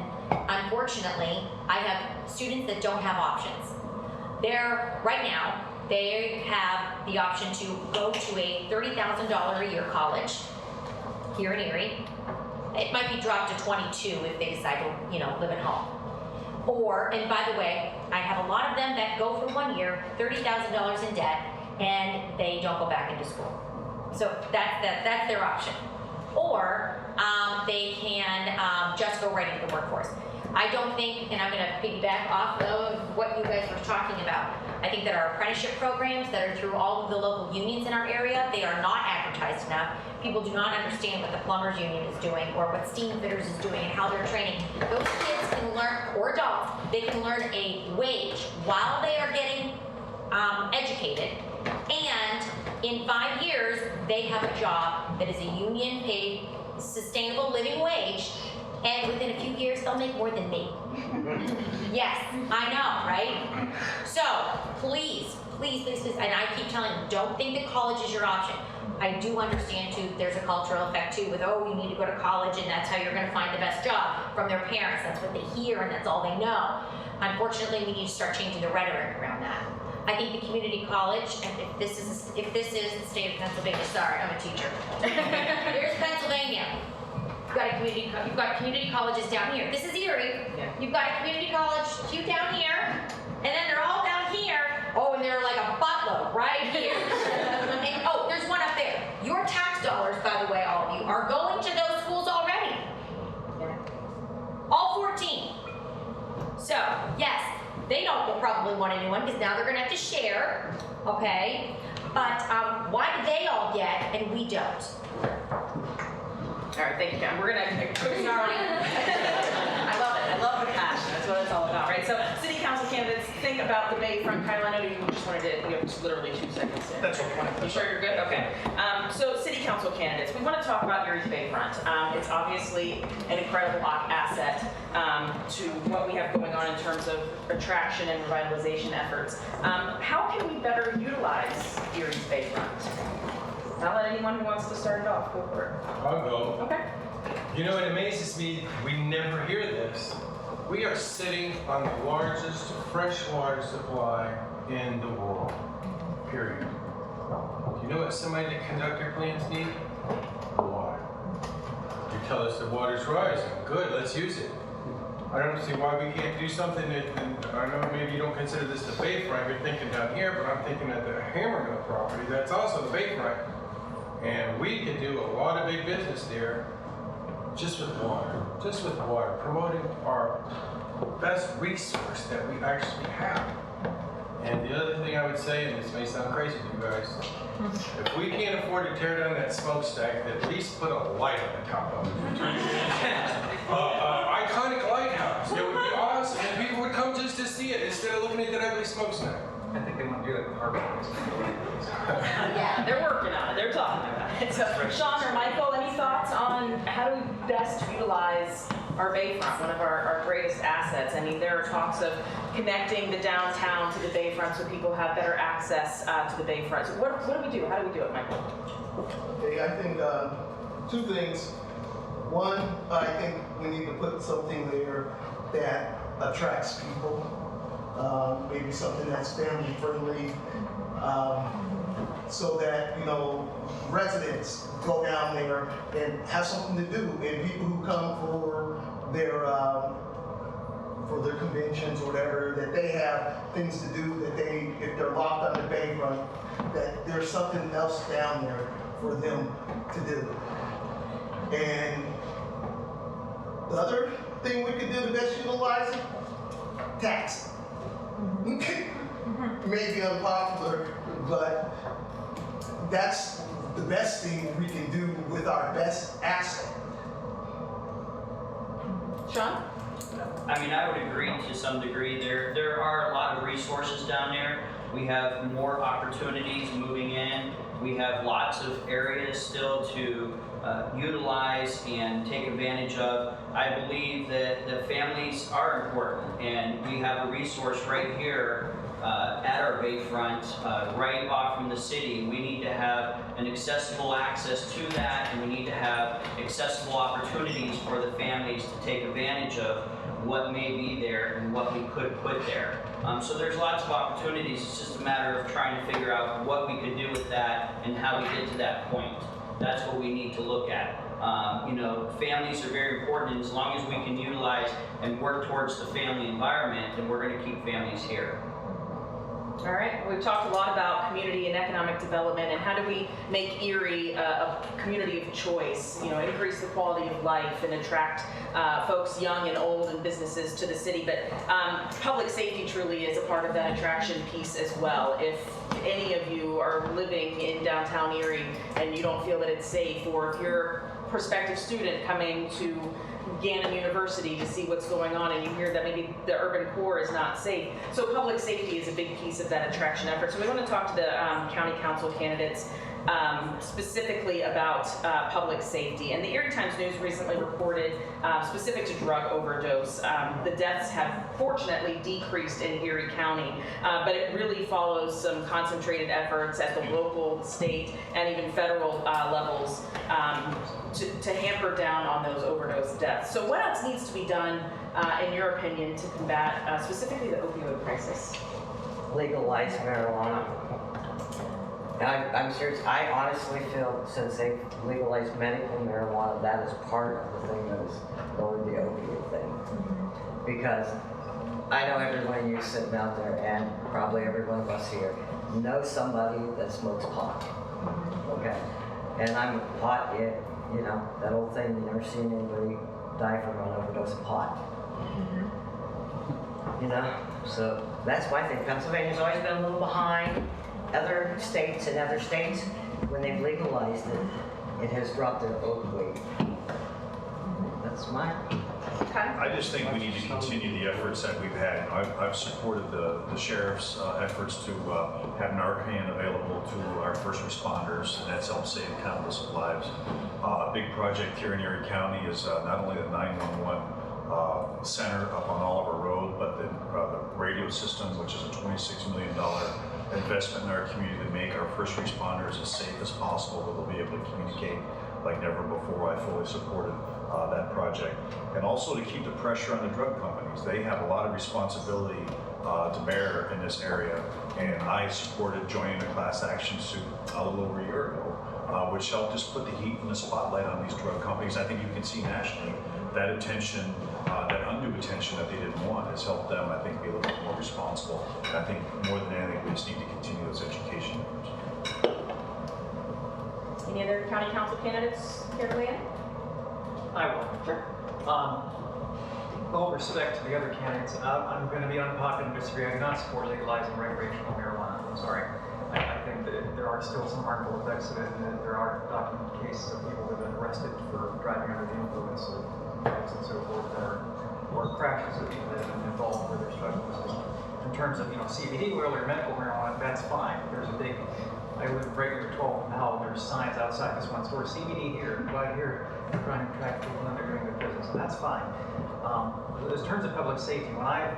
[SPEAKER 5] unfortunately, I have students that don't have options. Right now, they have the option to go to a $30,000 a year college here in Erie. It might be dropped to 22 if they decide to, live at home. And by the way, I have a lot of them that go for 1 year, $30,000 in debt, and they don't go back into school. So that's their option. Or they can just go right into the workforce. I don't think, and I'm going to piggyback off of what you guys were talking about, I think that our apprenticeship programs that are through all of the local unions in our area, they are not advertised enough. People do not understand what the plumbers union is doing or what steam fitters is doing and how they're training. Those kids can learn, or adults, they can learn a wage while they are getting educated, and in 5 years, they have a job that is a union paid, sustainable living wage, and within a few years, they'll make more than me. Yes, I know, right? So, please, please, please, please, and I keep telling them, don't think that college is your option. I do understand too, there's a cultural effect too with, oh, you need to go to college and that's how you're gonna find the best job from their parents. That's what they hear and that's all they know. Unfortunately, we need to start changing the rhetoric around that. I think the community college, and if this is the state of Pennsylvania, sorry, I'm a teacher. Here's Pennsylvania. You've got community colleges down here. This is Erie.
[SPEAKER 2] Yeah.
[SPEAKER 5] You've got a community college, few down here, and then they're all down here. Oh, and they're like a buttload right here. And oh, there's one up there. Your tax dollars, by the way, all of you, are going to those schools already. All 14. So, yes, they will probably want a new one because now they're gonna have to share, okay? But why do they all get and we don't?
[SPEAKER 2] All right, thank you, Pam. We're gonna quickly on. I love it. I love the passion. That's what it's all about, right? So, city council candidates, think about the Bayfront. Kyle, I know you just wanted to. You have just literally 2 seconds.
[SPEAKER 3] That's okay.
[SPEAKER 2] You sure you're good? Okay. So, city council candidates, we want to talk about Erie's Bayfront. It's obviously an incredible asset to what we have going on in terms of attraction and revitalization efforts. How can we better utilize Erie's Bayfront? I'll let anyone who wants to start it off go for it.
[SPEAKER 4] I'll go.
[SPEAKER 2] Okay.
[SPEAKER 4] You know, it amazes me, we never hear this. We are sitting on the largest freshwater supply in the world, period. Do you know what semiconductor plants need? Water. You tell us the water's rising. Good, let's use it. I don't see why we can't do something that, I know maybe you don't consider this the Bayfront, you're thinking down here, but I'm thinking at the Hammermill property, that's also the Bayfront. And we could do a lot of big business there just with water, promoting our best resource that we actually have. And the other thing I would say, and this may sound crazy to you guys, if we can't afford to tear down that smokestack, at least put a light on the top of it. Iconic lighthouse, it would be awesome, and people would come just to see it instead of looking at that ugly smokestack.
[SPEAKER 8] I think they want to do that with harbor.
[SPEAKER 2] Yeah, they're working on it. They're talking about it. So, Sean or Michael, any thoughts on how do we best utilize our Bayfront, one of our greatest assets? I mean, there are talks of connecting the downtown to the Bayfront so people have better access to the Bayfront. So what do we do? How do we do it, Michael?
[SPEAKER 6] Okay, I think 2 things. One, I think we need to put something there that attracts people. Maybe something that's family friendly, so that, you know, residents go down there and have something to do, and people who come for their conventions or whatever, that they have things to do, that if they're locked on the Bayfront, that there's something else down there for them to do. And the other thing we could do to best utilize it, tax. Maybe unpopular, but that's the best thing we can do with our best asset.
[SPEAKER 2] Sean?
[SPEAKER 10] I mean, I would agree to some degree. There are a lot of resources down there. We have more opportunities moving in. We have lots of areas still to utilize and take advantage of. I believe that the families are important, and we have a resource right here at our Bayfront, right off from the city. We need to have an accessible access to that, and we need to have accessible opportunities for the families to take advantage of what may be there and what we could put there. So there's lots of opportunities. It's just a matter of trying to figure out what we could do with that and how we get to that point. That's what we need to look at. You know, families are very important, and as long as we can utilize and work towards the family environment, then we're going to keep families here.
[SPEAKER 2] All right, we've talked a lot about community and economic development and how do we make Erie a community of choice, you know, increase the quality of life and attract folks young and old and businesses to the city. But public safety truly is a part of that attraction piece as well. If any of you are living in downtown Erie and you don't feel that it's safe, or if you're a prospective student coming to Gannon University to see what's going on and you hear that maybe the urban core is not safe. So public safety is a big piece of that attraction effort. So we want to talk to the county council candidates specifically about public safety. And the Erie Times News recently reported, specific to drug overdose, the deaths have fortunately decreased in Erie County, but it really follows some concentrated efforts at the local, state, and even federal levels to hamper down on those overdose deaths. So what else needs to be done, in your opinion, to combat specifically the opioid crisis?
[SPEAKER 9] Legalize marijuana. I'm serious. I honestly feel since they've legalized medical marijuana, that is part of the thing that is going the opioid thing. Because I know every one of you sitting out there, and probably every one of us here, knows somebody that smokes pot. Okay? And I'm pot, you know, that old thing, you never seen anybody die from an overdose of pot. You know? So that's my thing. Pennsylvania's always been a little behind other states, and other states, when they've legalized it, it has dropped their opioid. That's my.
[SPEAKER 3] I just think we need to continue the efforts that we've had. I've supported the sheriff's efforts to have Narcan available to our first responders, and that's helped save countless lives. A big project here in Erie County is not only the 911 center up on Oliver Road, but the radio system, which is a $26 million investment in our community to make our first responders as safe as possible, where they'll be able to communicate like never before. I fully supported that project. And also to keep the pressure on the drug companies. They have a lot of responsibility to bear in this area, and I supported joining a class action suit a little over a year ago, which helped just put the heat and the spotlight on these drug companies. I think you can see nationally that attention, that undue attention that they didn't want has helped them, I think, be a little bit more responsible. And I think more than anything, we just need to continue those education efforts.
[SPEAKER 2] Any other county council candidates care to weigh in?
[SPEAKER 8] I will.
[SPEAKER 2] Sure.
[SPEAKER 8] All respect to the other candidates, I'm going to be unpopular and disagree. I do not support legalizing recreational marijuana. I'm sorry. I think that there are still some harmful effects of it, and that there are documented cases of people that have been arrested for driving under the influence of drugs and so forth, or crashes of people that have been involved with their drug usage. In terms of CBD oil or medical marijuana, that's fine. There's a big. I live right near 12th and Howell. There's signs outside this one store, CBD here, right here, trying to attract people and they're doing their business, and that's fine. In terms of public safety, when I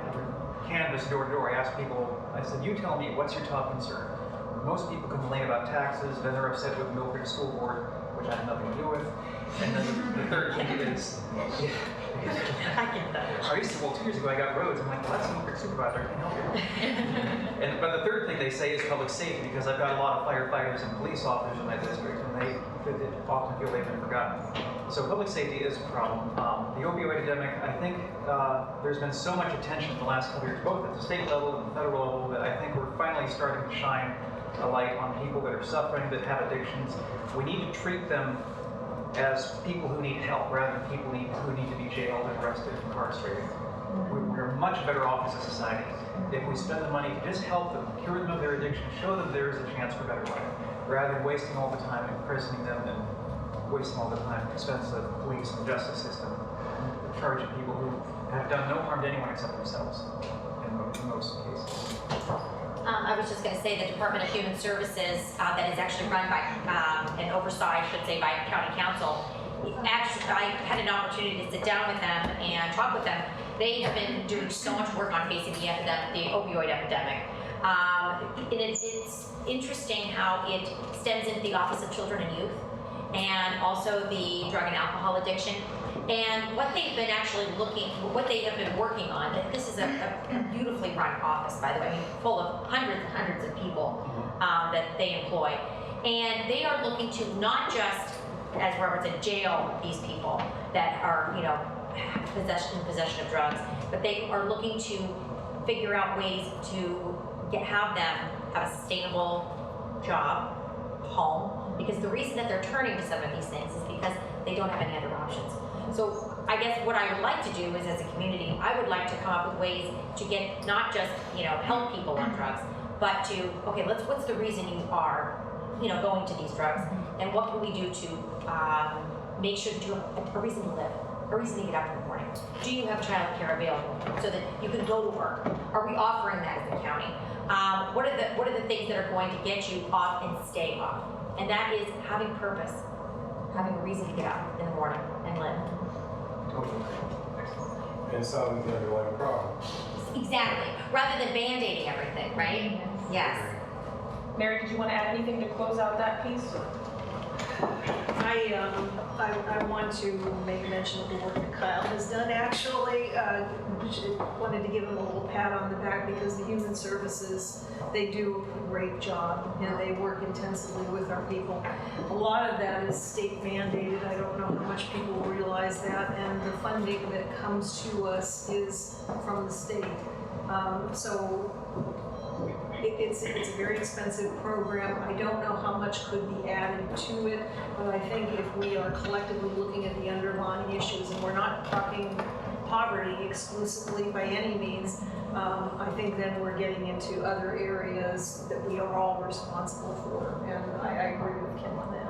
[SPEAKER 8] canvass door to door, I ask people, I said, you tell me, what's your top concern? Most people complain about taxes, then they're upset with the Mill Creek School Board, which I have nothing to do with. And then the third thing is,
[SPEAKER 2] I get that.
[SPEAKER 8] I used to, 2 years ago I got roads, I'm like, well, that's a Mill Creek supervisor, I can help you. But the third thing they say is public safety, because I've got a lot of firefighters and police officers in my district, and they often feel they've been forgotten. So public safety is a problem. The opioid epidemic, I think there's been so much attention in the last couple years, both at the state level and the federal level, that I think we're finally starting to shine a light on people that are suffering, that have addictions. We need to treat them as people who need help rather than people who need to be jailed, arrested, incarcerated. We're much better off as a society if we spend the money to just help them, cure them of their addiction, show them there is a chance for a better life, rather than wasting all the time imprisoning them and wasting all the time at the expense of the police and the justice system, charging people who have done no harm to anyone except themselves in most cases.
[SPEAKER 5] I was just going to say the Department of Human Services that is actually run by and oversight, I should say, by county council. Actually, I had an opportunity to sit down with them and talk with them. They have been doing so much work on facing the epidemic, the opioid epidemic. And it's interesting how it stems into the Office of Children and Youth, and also the drug and alcohol addiction. And what they've been what they have been working on, this is a beautifully run office, by the way, full of hundreds and hundreds of people that they employ. And they are looking to not just, as Robert said, jail these people that are, possession of drugs, but they are looking to figure out ways to have them have a sustainable job, home, because the reason that they're turning to some of these things is because they don't have any other options. So I guess what I would like to do is, as a community, I would like to come up with ways to get, not just, help people on drugs, but to, okay, what's the reason you are, going to these drugs, and what can we do to make sure that you have a reason to live, a reason to get up in the morning? Do you have childcare available so that you can go to work? Are we offering that as a county? What are the things that are going to get you off and stay off? And that is having purpose, having a reason to get up in the morning and live.
[SPEAKER 4] And solving the underlying problem.
[SPEAKER 5] Exactly, rather than band-aiding everything, right? Yes.
[SPEAKER 2] Mary, did you want to add anything to close out that piece?
[SPEAKER 7] I want to make mention of the work that Kyle has done. Actually, wanted to give him a little pat on the back because the Human Services, they do a great job and they work intensively with our people. A lot of that is state mandated. I don't know how much people realize that, and the funding that comes to us is from the state. So it's a very expensive program. I don't know how much could be added to it, but I think if we are collectively looking at the underlying issues, and we're not talking poverty exclusively by any means, I think then we're getting into other areas that we are all responsible for, and I agree with Kim on that.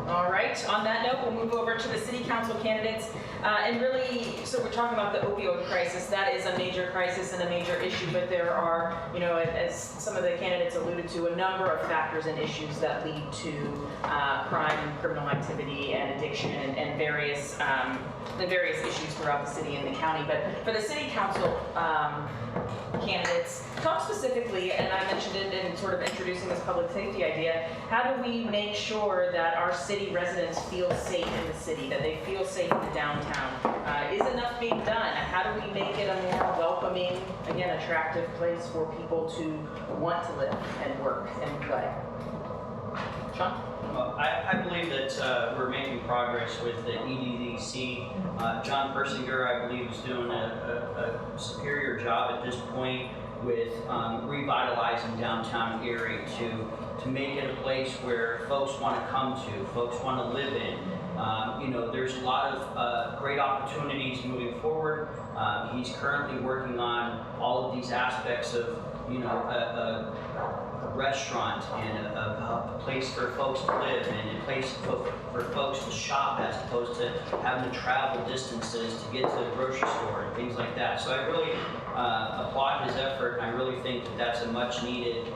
[SPEAKER 2] All right, on that note, we'll move over to the city council candidates. And really, so we're talking about the opioid crisis. That is a major crisis and a major issue, but there are, as some of the candidates alluded to, a number of factors and issues that lead to crime, criminal activity, and addiction, and various issues throughout the city and the county. But for the city council candidates, talk specifically, and I mentioned it in sort of introducing this public safety idea, how do we make sure that our city residents feel safe in the city, that they feel safe in the downtown? Is enough being done? How do we make it a more welcoming, again, attractive place for people to want to live and work and play? Sean?
[SPEAKER 10] Well, I believe that we're making progress with the EDDC. John Persinger, I believe, is doing a superior job at this point with revitalizing downtown Erie to make it a place where folks want to come to, folks want to live in. There's a lot of great opportunities moving forward. He's currently working on all of these aspects of, a restaurant and a place for folks to live and a place for folks to shop, as opposed to having to travel distances to get to the grocery store and things like that. So I really applaud his effort, and I really think that that's a much needed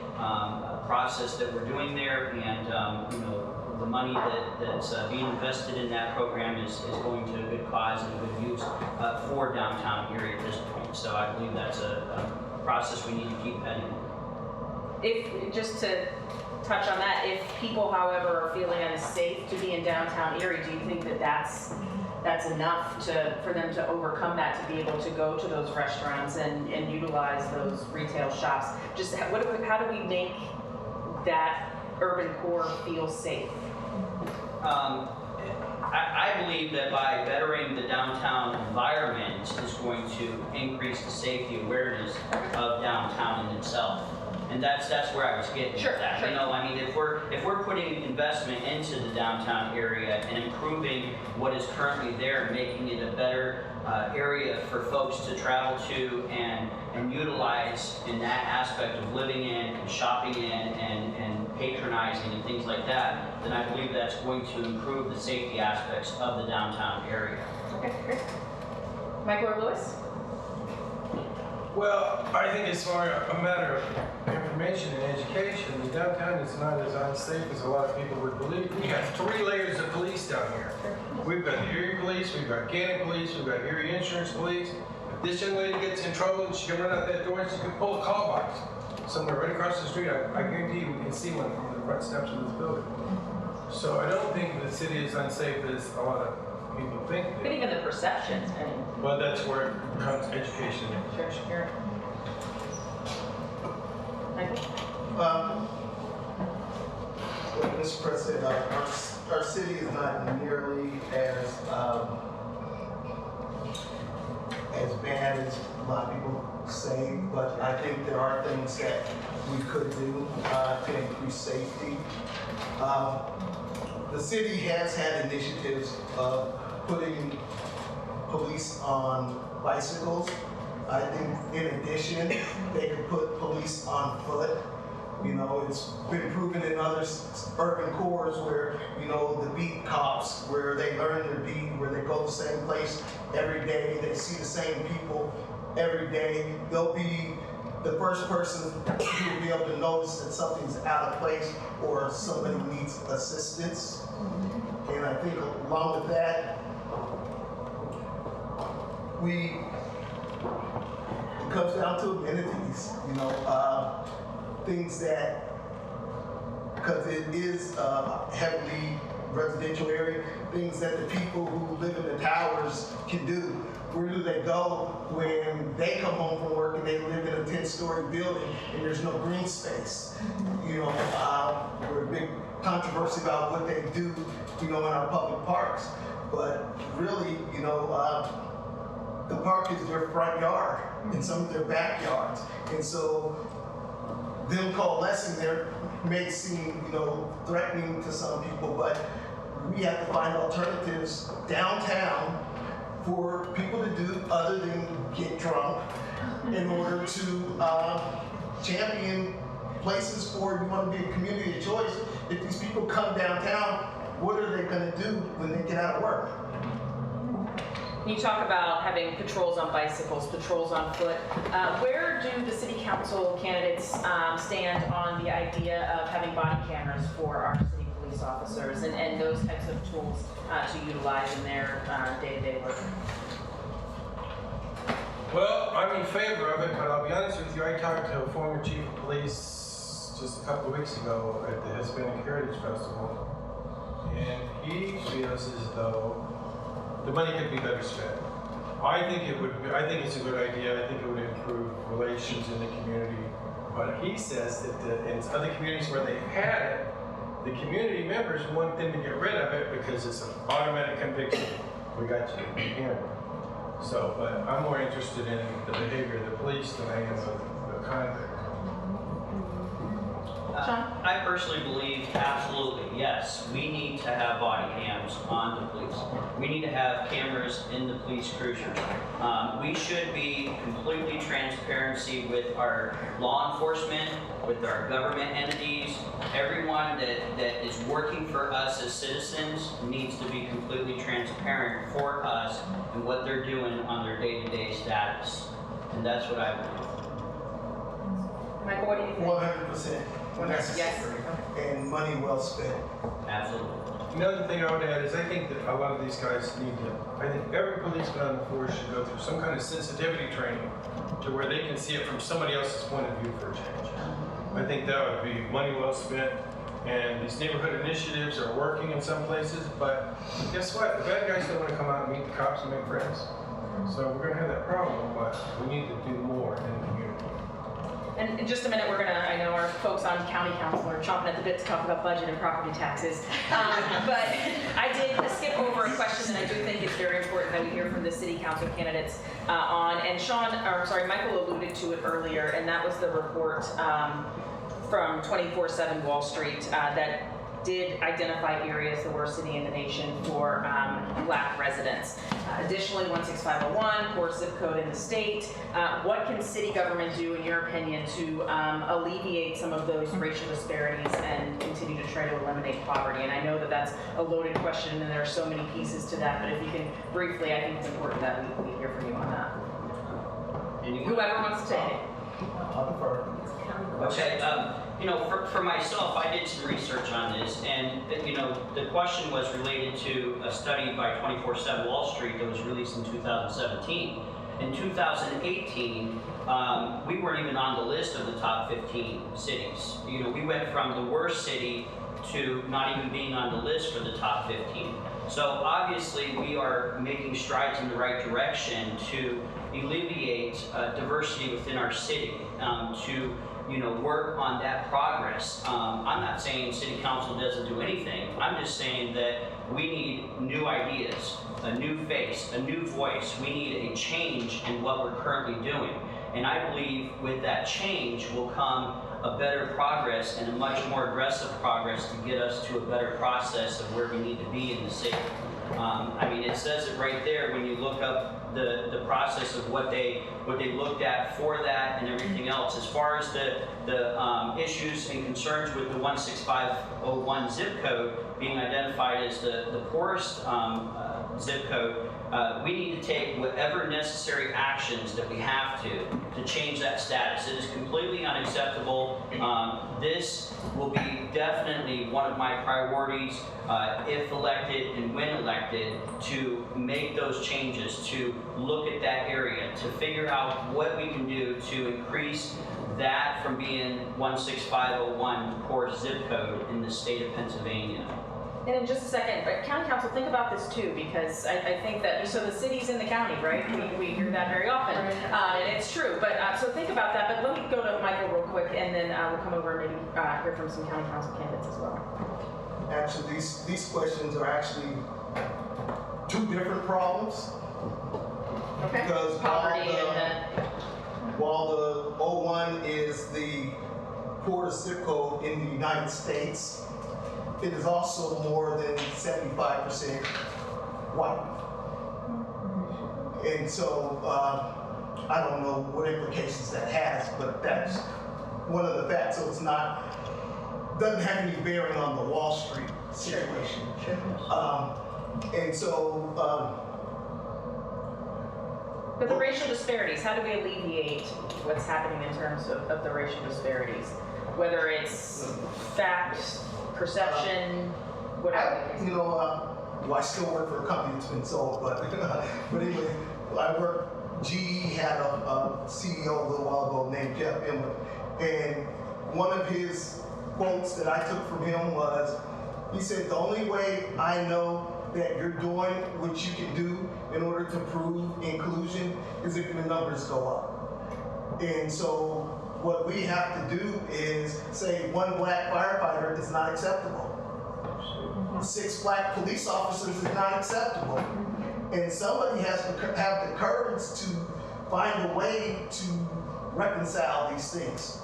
[SPEAKER 10] process that we're doing there, and the money that's being invested in that program is going to a good cause and a good use for downtown Erie at this point. So I believe that's a process we need to keep heading.
[SPEAKER 2] If, just to touch on that, if people, however, are feeling unsafe to be in downtown Erie, do you think that that's enough for them to overcome that, to be able to go to those restaurants and utilize those retail shops? Just how do we make that urban core feel safe?
[SPEAKER 10] I believe that by bettering the downtown environment is going to increase the safety awareness of downtown in itself. And that's where I was getting at that.
[SPEAKER 2] Sure.
[SPEAKER 10] If we're putting investment into the downtown area and improving what is currently there, and making it a better area for folks to travel to and utilize in that aspect of living in and shopping in and patronizing and things like that, then I believe that's going to improve the safety aspects of the downtown area.
[SPEAKER 2] Okay, great. Michael or Lewis?
[SPEAKER 4] Well, I think it's more a matter of information and education. The downtown is not as unsafe as a lot of people would believe. We got 3 layers of police down here. We've got the Erie Police, we've got Cannon Police, we've got Erie Insurance Police. If this young lady gets in trouble, she can run out that door and she can pull a call box somewhere right across the street. I guarantee you we can see one from the front steps of this building. So I don't think the city is unsafe as a lot of people think.
[SPEAKER 2] But even the perceptions,
[SPEAKER 4] Well, that's where it comes education.
[SPEAKER 2] Sure. Michael?
[SPEAKER 6] Like Mr. President, our city is not nearly as as bad as a lot of people say, but I think there are things that we could do to increase safety. The city has had initiatives of putting police on bicycles. I think in addition, they could put police on foot. You know, it's been proven in other urban cores where, you know, the beat cops, where they learn their beat, where they go the same place every day, they see the same people every day. They'll be the first person who will be able to notice that something's out of place or somebody needs assistance. And I think along with that, it comes down to amenities, you know, things that, because it is a heavily residential area, things that the people who live in the towers can do. Where do they go when they come home from work and they live in a 10-story building and there's no green space? You know, we're a big controversy about what they do, you know, in our public parks. But really, you know, the park is their front yard and some of their backyards. And so them coalescing there may seem, you know, threatening to some people, but we have to find alternatives downtown for people to do other than get drunk in order to champion places for, you want to be a community of choice. If these people come downtown, what are they going to do when they get out of work?
[SPEAKER 2] You talk about having patrols on bicycles, patrols on foot. Where do the city council candidates stand on the idea of having body cameras for our city police officers and those types of tools to utilize in their day-to-day work?
[SPEAKER 4] Well, I'm in favor of it, but I'll be honest with you, I talked to a former chief of police just a couple of weeks ago at the Hispanic Heritage Festival, and he feels as though the money could be better spent. I think it's a good idea. I think it would improve relations in the community. But he says that in other communities where they've had it, the community members want them to get rid of it because it's an automatic conviction. We got you hammered. So, but I'm more interested in the behavior of the police than I am of the conduct.
[SPEAKER 2] Sean?
[SPEAKER 10] I personally believe absolutely, yes, we need to have body cams on the police. We need to have cameras in the police cruisers. We should be completely transparency with our law enforcement, with our government entities. Everyone that is working for us as citizens needs to be completely transparent for us and what they're doing on their day-to-day status. And that's what I believe.
[SPEAKER 2] Michael, what do you think?
[SPEAKER 6] 100%. Necessary. And money well spent.
[SPEAKER 10] Absolutely.
[SPEAKER 4] Another thing I would add is I think that a lot of these guys I think every policeman on the force should go through some kind of sensitivity training to where they can see it from somebody else's point of view for a change. I think that would be money well spent, and these neighborhood initiatives are working in some places, but guess what? The bad guys don't want to come out and meet the cops and make friends. So we're going to have that problem, but we need to do more in the community.
[SPEAKER 2] And in just a minute, I know our folks on county council are chomping at the bit to talk about budget and property taxes. But I did skip over a question that I do think is very important that we hear from the city council candidates on. And Michael alluded to it earlier, and that was the report from 24/7 Wall Street that did identify areas, the worst city in the nation for Black residents. Additionally, 16501, poor zip code in the state. What can city government do, in your opinion, to alleviate some of those racial disparities and continue to try to eliminate poverty? And I know that that's a loaded question and there are so many pieces to that, but if you can briefly, I think it's important that we hear from you on that. Whoever wants to take it.
[SPEAKER 6] I'll defer.
[SPEAKER 10] Okay, you know, for myself, I did some research on this, and you know, the question was related to a study by 24/7 Wall Street that was released in 2017. In 2018, we weren't even on the list of the top 15 cities. You know, we went from the worst city to not even being on the list for the top 15. So obviously, we are making strides in the right direction to alleviate diversity within our city, to work on that progress. I'm not saying city council doesn't do anything. I'm just saying that we need new ideas, a new face, a new voice. We need a change in what we're currently doing. And I believe with that change will come a better progress and a much more aggressive progress to get us to a better process of where we need to be in the city. I mean, it says it right there when you look up the process of what they looked at for that and everything else. As far as the issues and concerns with the 16501 zip code being identified as the poorest zip code, we need to take whatever necessary actions that we have to change that status. It is completely unacceptable. This will be definitely one of my priorities if elected and when elected, to make those changes, to look at that area, to figure out what we can do to increase that from being 16501 poorest zip code in the state of Pennsylvania.
[SPEAKER 2] And in just a second, but county council, think about this too, because I think that, so the city's in the county, right? We hear that very often, and it's true, but so think about that, but let me go to Michael real quick, and then we'll come over and maybe hear from some county council candidates as well.
[SPEAKER 6] Actually, these questions are actually two different problems.
[SPEAKER 2] Okay.
[SPEAKER 6] Because
[SPEAKER 2] Poverty
[SPEAKER 6] while the 01 is the poorest zip code in the United States, it is also more than 75% white. And so I don't know what implications that has, but that's one of the facts. So it's not, doesn't have any bearing on the Wall Street situation. And so,
[SPEAKER 2] but the racial disparities, how do we alleviate what's happening in terms of the racial disparities? Whether it's fact, perception, whatever.
[SPEAKER 6] I still work for a company that's been sold, but anyway, GE had a CEO a little while ago named Jeff Immelt, and one of his quotes that I took from him was, he said, the only way I know that you're doing what you can do in order to prove inclusion is if your numbers go up. And so what we have to do is say one black firefighter is not acceptable. 6 black police officers is not acceptable. And somebody has to have the courage to find a way to reconcile these things.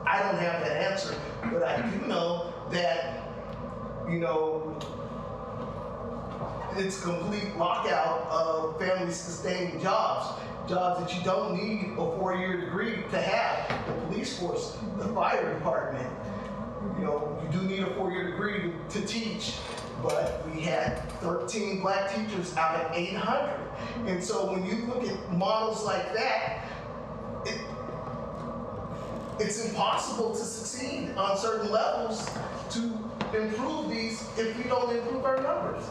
[SPEAKER 6] I don't have that answer, but I do know that, it's complete lockout of family sustaining jobs that you don't need a 4-year degree to have. The police force, the fire department, you do need a 4-year degree to teach, but we had 13 black teachers out of 800. And so when you look at models like that, it's impossible to succeed on certain levels to improve these if we don't improve our numbers.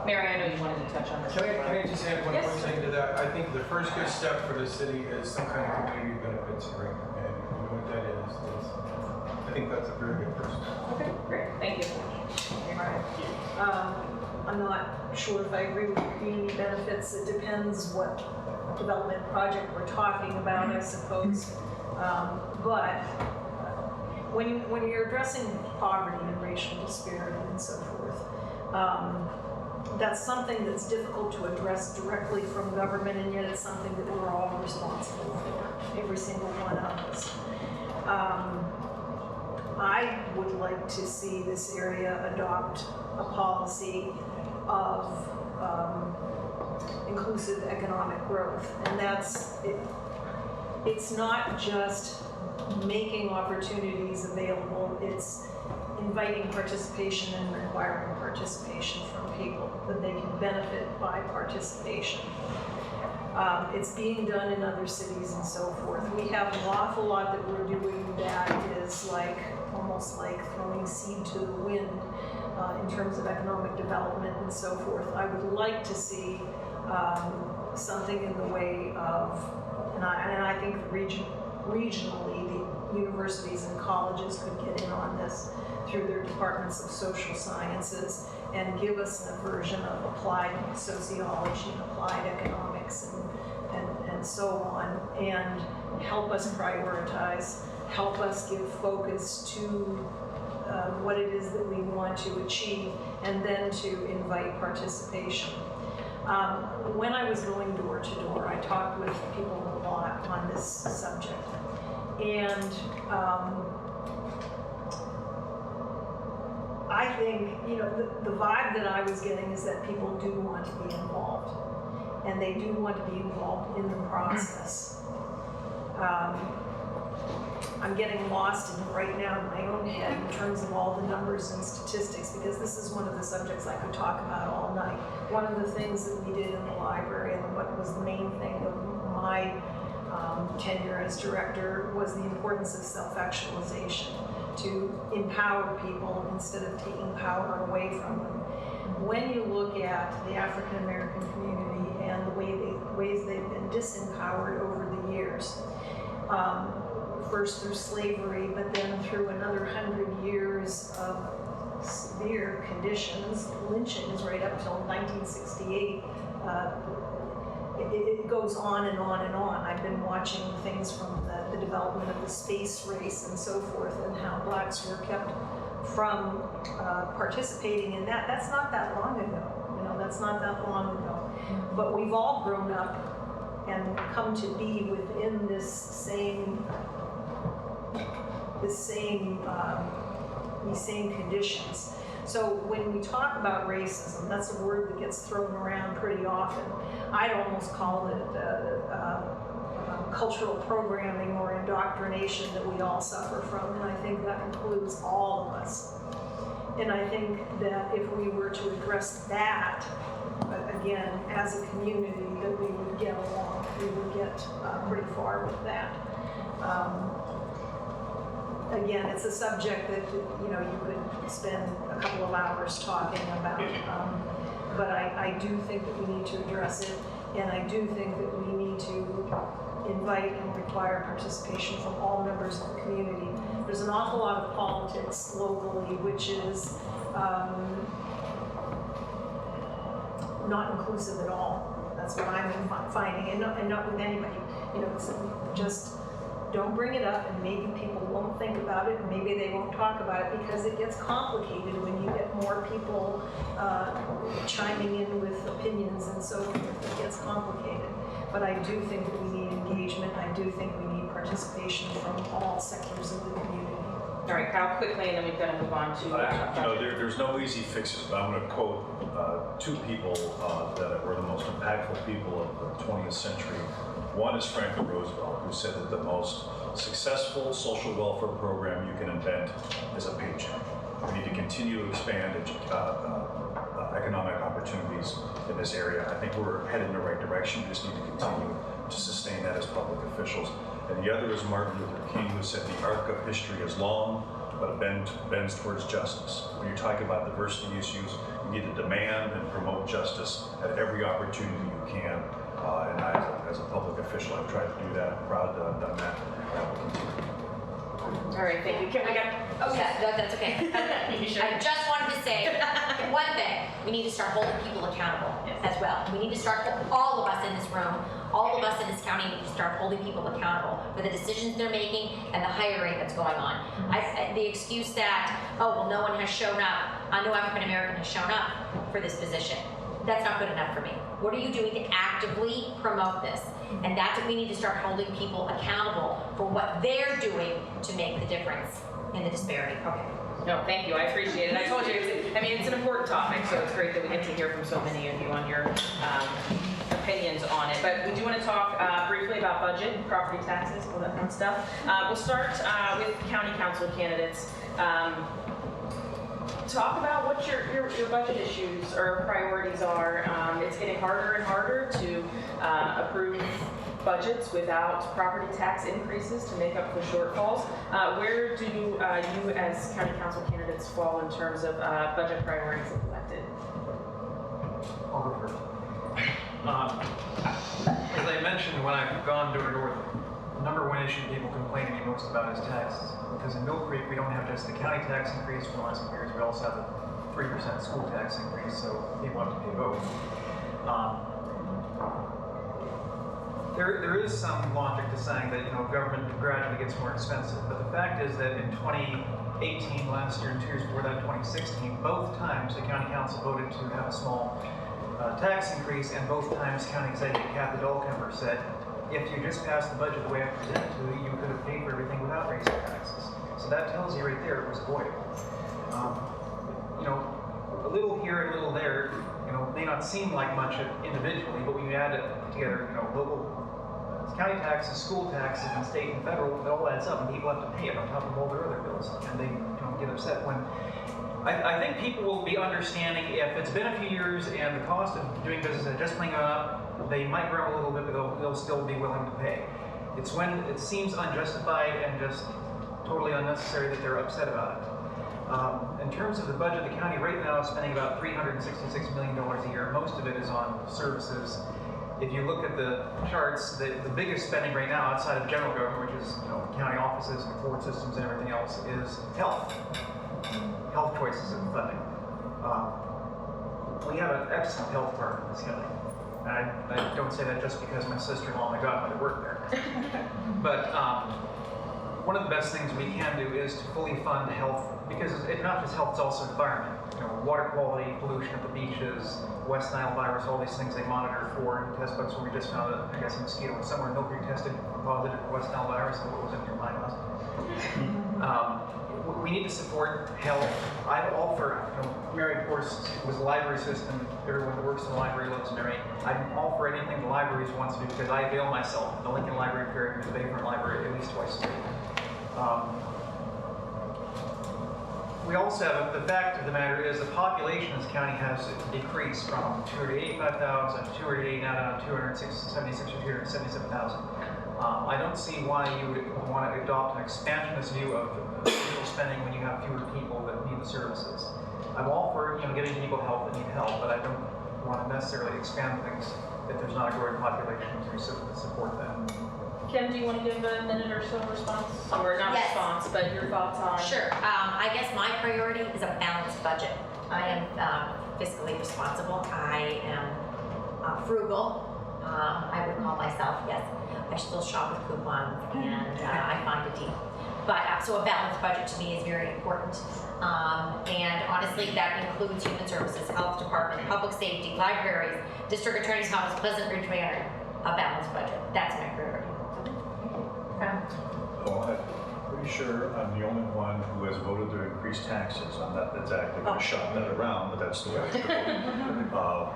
[SPEAKER 2] Mary, I know you wanted to touch on this.
[SPEAKER 4] Can I just add one
[SPEAKER 2] Yes.
[SPEAKER 4] quick thing to that? I think the first good step for the city is some kind of community benefits agreement, and what that is, I think that's a very good first step.
[SPEAKER 2] Okay, great, thank you.
[SPEAKER 7] I'm not sure if I agree with the community benefits. It depends what development project we're talking about, I suppose. But when you're addressing poverty and racial disparity and so forth, that's something that's difficult to address directly from government, and yet it's something that we're all responsible for, every single one of us. I would like to see this area adopt a policy of inclusive economic growth, and it's not just making opportunities available, it's inviting participation and requiring participation from people, that they can benefit by participation. It's being done in other cities and so forth. We have an awful lot that we're doing that is almost like throwing seed to the wind in terms of economic development and so forth. I would like to see something in the way of, and I think regionally the universities and colleges could get in on this through their departments of social sciences and give us a version of applied sociology and applied economics and so on, and help us prioritize help us give focus to what it is that we want to achieve, and then to invite participation. When I was going door to door, I talked with people a lot on this subject. And I think, you know, the vibe that I was getting is that people do want to be involved, and they do want to be involved in the process. I'm getting lost right now in my own head in terms of all the numbers and statistics, because this is one of the subjects I could talk about all night. One of the things that we did in the library, and what was the main thing of my tenure as director, was the importance of self-actualization, to empower people instead of taking power away from them. When you look at the African American community and the ways they've been disempowered over the years, first through slavery, but then through another 100 years of severe conditions, lynchings right up till 1968. It goes on and on and on. I've been watching things from the development of the space race and so forth, and how blacks were kept from participating in that. That's not that long ago. You know, that's not that long ago. But we've all grown up and come to be within these same conditions. So when we talk about racism, that's a word that gets thrown around pretty often. I'd almost call it cultural programming or indoctrination that we all suffer from, and I think that includes all of us. And I think that if we were to address that, again, as a community, that we would get along, we would get pretty far with that. Again, it's a subject that, you know, you could spend a couple of hours talking about, but I do think that we need to address it, and I do think that we need to invite and require participation from all members of the community. There's an awful lot of politics locally, which is not inclusive at all. That's what I'm finding, and not with anybody. You know, it's just don't bring it up, and maybe people won't think about it, and maybe they won't talk about it, because it gets complicated when you get more people chiming in with opinions and so forth. It gets complicated. But I do think that we need engagement. I do think we need participation from all sectors of the community.
[SPEAKER 2] All right, Kyle, quickly, and then we've got to move on to.
[SPEAKER 3] You know, there's no easy fixes, but I'm going to quote two people that were the most impactful people of the 20th century. One is Franklin Roosevelt, who said that the most successful social welfare program you can invent is a paycheck. We need to continue to expand economic opportunities in this area. I think we're headed in the right direction. We just need to continue to sustain that as public officials. And the other is Martin Luther King, who said the arc of history is long, but it bends towards justice. When you're talking about diversity issues, you need to demand and promote justice at every opportunity you can. And as a public official, I've tried to do that. I'm proud to have done that. And I will continue.
[SPEAKER 2] All right, thank you. Can we get?
[SPEAKER 5] Oh, yeah, no, that's okay.
[SPEAKER 2] You sure?
[SPEAKER 5] I just wanted to say one thing. We need to start holding people accountable as well. We need to start, all of us in this room, all of us in this county need to start holding people accountable for the decisions they're making and the hiring that's going on. The excuse that, oh, well, no one has shown up, no African American has shown up for this position. That's not good enough for me. What are you doing to actively promote this? And that's what we need to start holding people accountable for what they're doing to make the difference in the disparity. Okay.
[SPEAKER 2] No, thank you. I appreciate it. I told you, it's an important topic, so it's great that we get to hear from so many of you on your opinions on it. But we do want to talk briefly about budget, property taxes, all that fun stuff. We'll start with county council candidates. Talk about what your budget issues or priorities are. It's getting harder and harder to approve budgets without property tax increases to make up for shortfalls. Where do you as county council candidates fall in terms of budget priorities if elected?
[SPEAKER 8] I'll go first. As I mentioned, when I've gone door to door, the number one issue people complain to me most about is taxes. Because in Mill Creek, we don't have just the county tax increase for the last few years, we also have a 3% school tax increase, so people have to pay both. There is some logic to saying that, government gradually gets more expensive, but the fact is that in 2018, last year, and 2 years before that, 2016, both times the county council voted to have a small tax increase, and both times county executive Kathy Dahlkemper said, if you just passed the budget the way I presented to you, you could have paid for everything without raising taxes. So that tells you right there it was avoidable. A little here and a little there, may not seem like much individually, but when you add it together, local county taxes, school taxes, and state and federal, it all adds up, and people have to pay it on top of all their other bills, and they get upset when. I think people will be understanding if it's been a few years and the cost of doing business has just gone up, they might grumble a little bit, but they'll still be willing to pay. It's when it seems unjustified and just totally unnecessary that they're upset about it. In terms of the budget, the county right now is spending about $366 million a year. Most of it is on services. If you look at the charts, the biggest spending right now outside of general government, which is county offices and court systems and everything else, is health choices and funding. We have an excellent health department in this county. And I don't say that just because my sister-in-law and my godmother work there. But one of the best things we can do is to fully fund health, because it's not just health, it's also environment. Water quality, pollution at the beaches, West Nile virus, all these things they monitor for in test books where we just found a mosquito somewhere in Mill Creek tested positive for West Nile virus, and what was in your mind was. We need to support health. I'm all for, Mary, of course, was a library system. Everyone that works in the library loves Mary. I'm all for anything the libraries want to do because I avail myself. The Lincoln Library Fair is a favorite library at least twice a week. We also have, the fact of the matter is the population in this county has decreased from 285,000 to 280, now down to 276 or 277,000. I don't see why you would want to adopt an expansionist view of official spending when you have fewer people that need the services. I'm all for giving people help that need help, but I don't want to necessarily expand things if there's not a growing population to support that.
[SPEAKER 2] Kim, do you want to give a minute or so response? Or not
[SPEAKER 5] Yes.
[SPEAKER 2] response, but your thoughts on?
[SPEAKER 5] Sure. I guess my priority is a balanced budget. I am fiscally responsible. I am frugal. I would call myself, yes. I still shop with coupons and I find a deal. But so a balanced budget to me is very important. And honestly, that includes human services, health department, public safety, libraries, district attorney's office, Pleasant Ridge Manor, a balanced budget. That's my priority.
[SPEAKER 3] Well, I'm pretty sure I'm the only one who has voted to increase taxes. I'm not exactly going to shop that around, but that's the way it's going.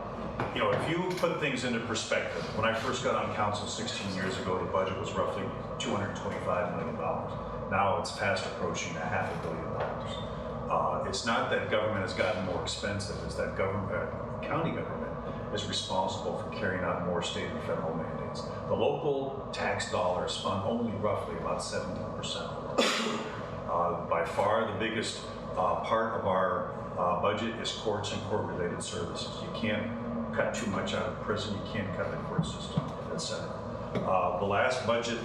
[SPEAKER 3] If you put things into perspective, when I first got on council 16 years ago, the budget was roughly $225 million. Now it's fast approaching $500 million. It's not that government has gotten more expensive, it's that county government is responsible for carrying out more state and federal mandates. The local tax dollars fund only roughly about 17%. By far the biggest part of our budget is courts and court-related services. You can't cut too much out of prison, you can't cut the court system, etc. The last budget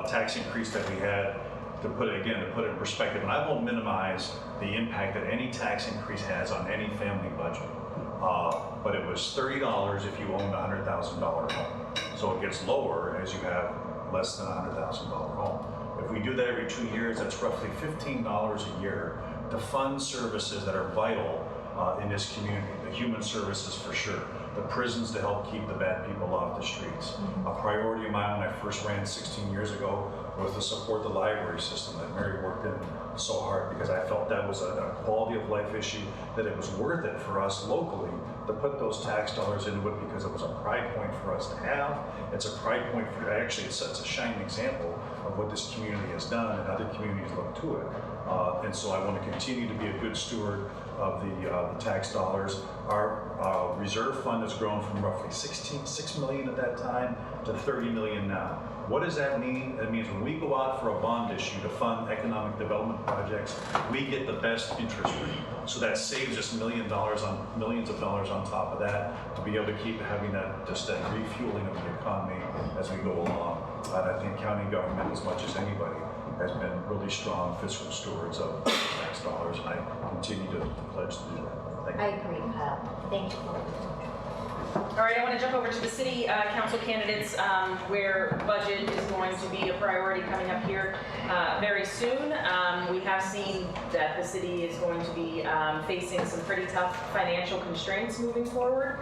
[SPEAKER 3] tax increase that we had, to put it in perspective, and I won't minimize the impact that any tax increase has on any family budget. But it was $30 if you owned a $100,000 home. So it gets lower as you have less than a $100,000 home. If we do that every 2 years, that's roughly $15 a year to fund services that are vital in this community. The human services for sure. The prisons to help keep the bad people off the streets. A priority of mine when I first ran 16 years ago was to support the library system that Mary worked in so hard, because I felt that was a quality of life issue, that it was worth it for us locally to put those tax dollars into it, because it was a pride point for us to have. It's a pride point for, actually it sets a shining example of what this community has done, and other communities look to it. And so I want to continue to be a good steward of the tax dollars. Our reserve fund has grown from roughly $6 million at that time to $30 million now. What does that mean? That means when we go out for a bond issue to fund economic development projects, we get the best interest rate. So that saves us millions of dollars on top of that to be able to keep having that refueling of the economy as we go along. And I think county government, as much as anybody, has been really strong fiscal stewards of tax dollars, and I continue to pledge to do that. Thank you.
[SPEAKER 5] I agree, Kyle. Thank you.
[SPEAKER 2] All right, I want to jump over to the city council candidates, where budget is going to be a priority coming up here very soon. We have seen that the city is going to be facing some pretty tough financial constraints moving forward.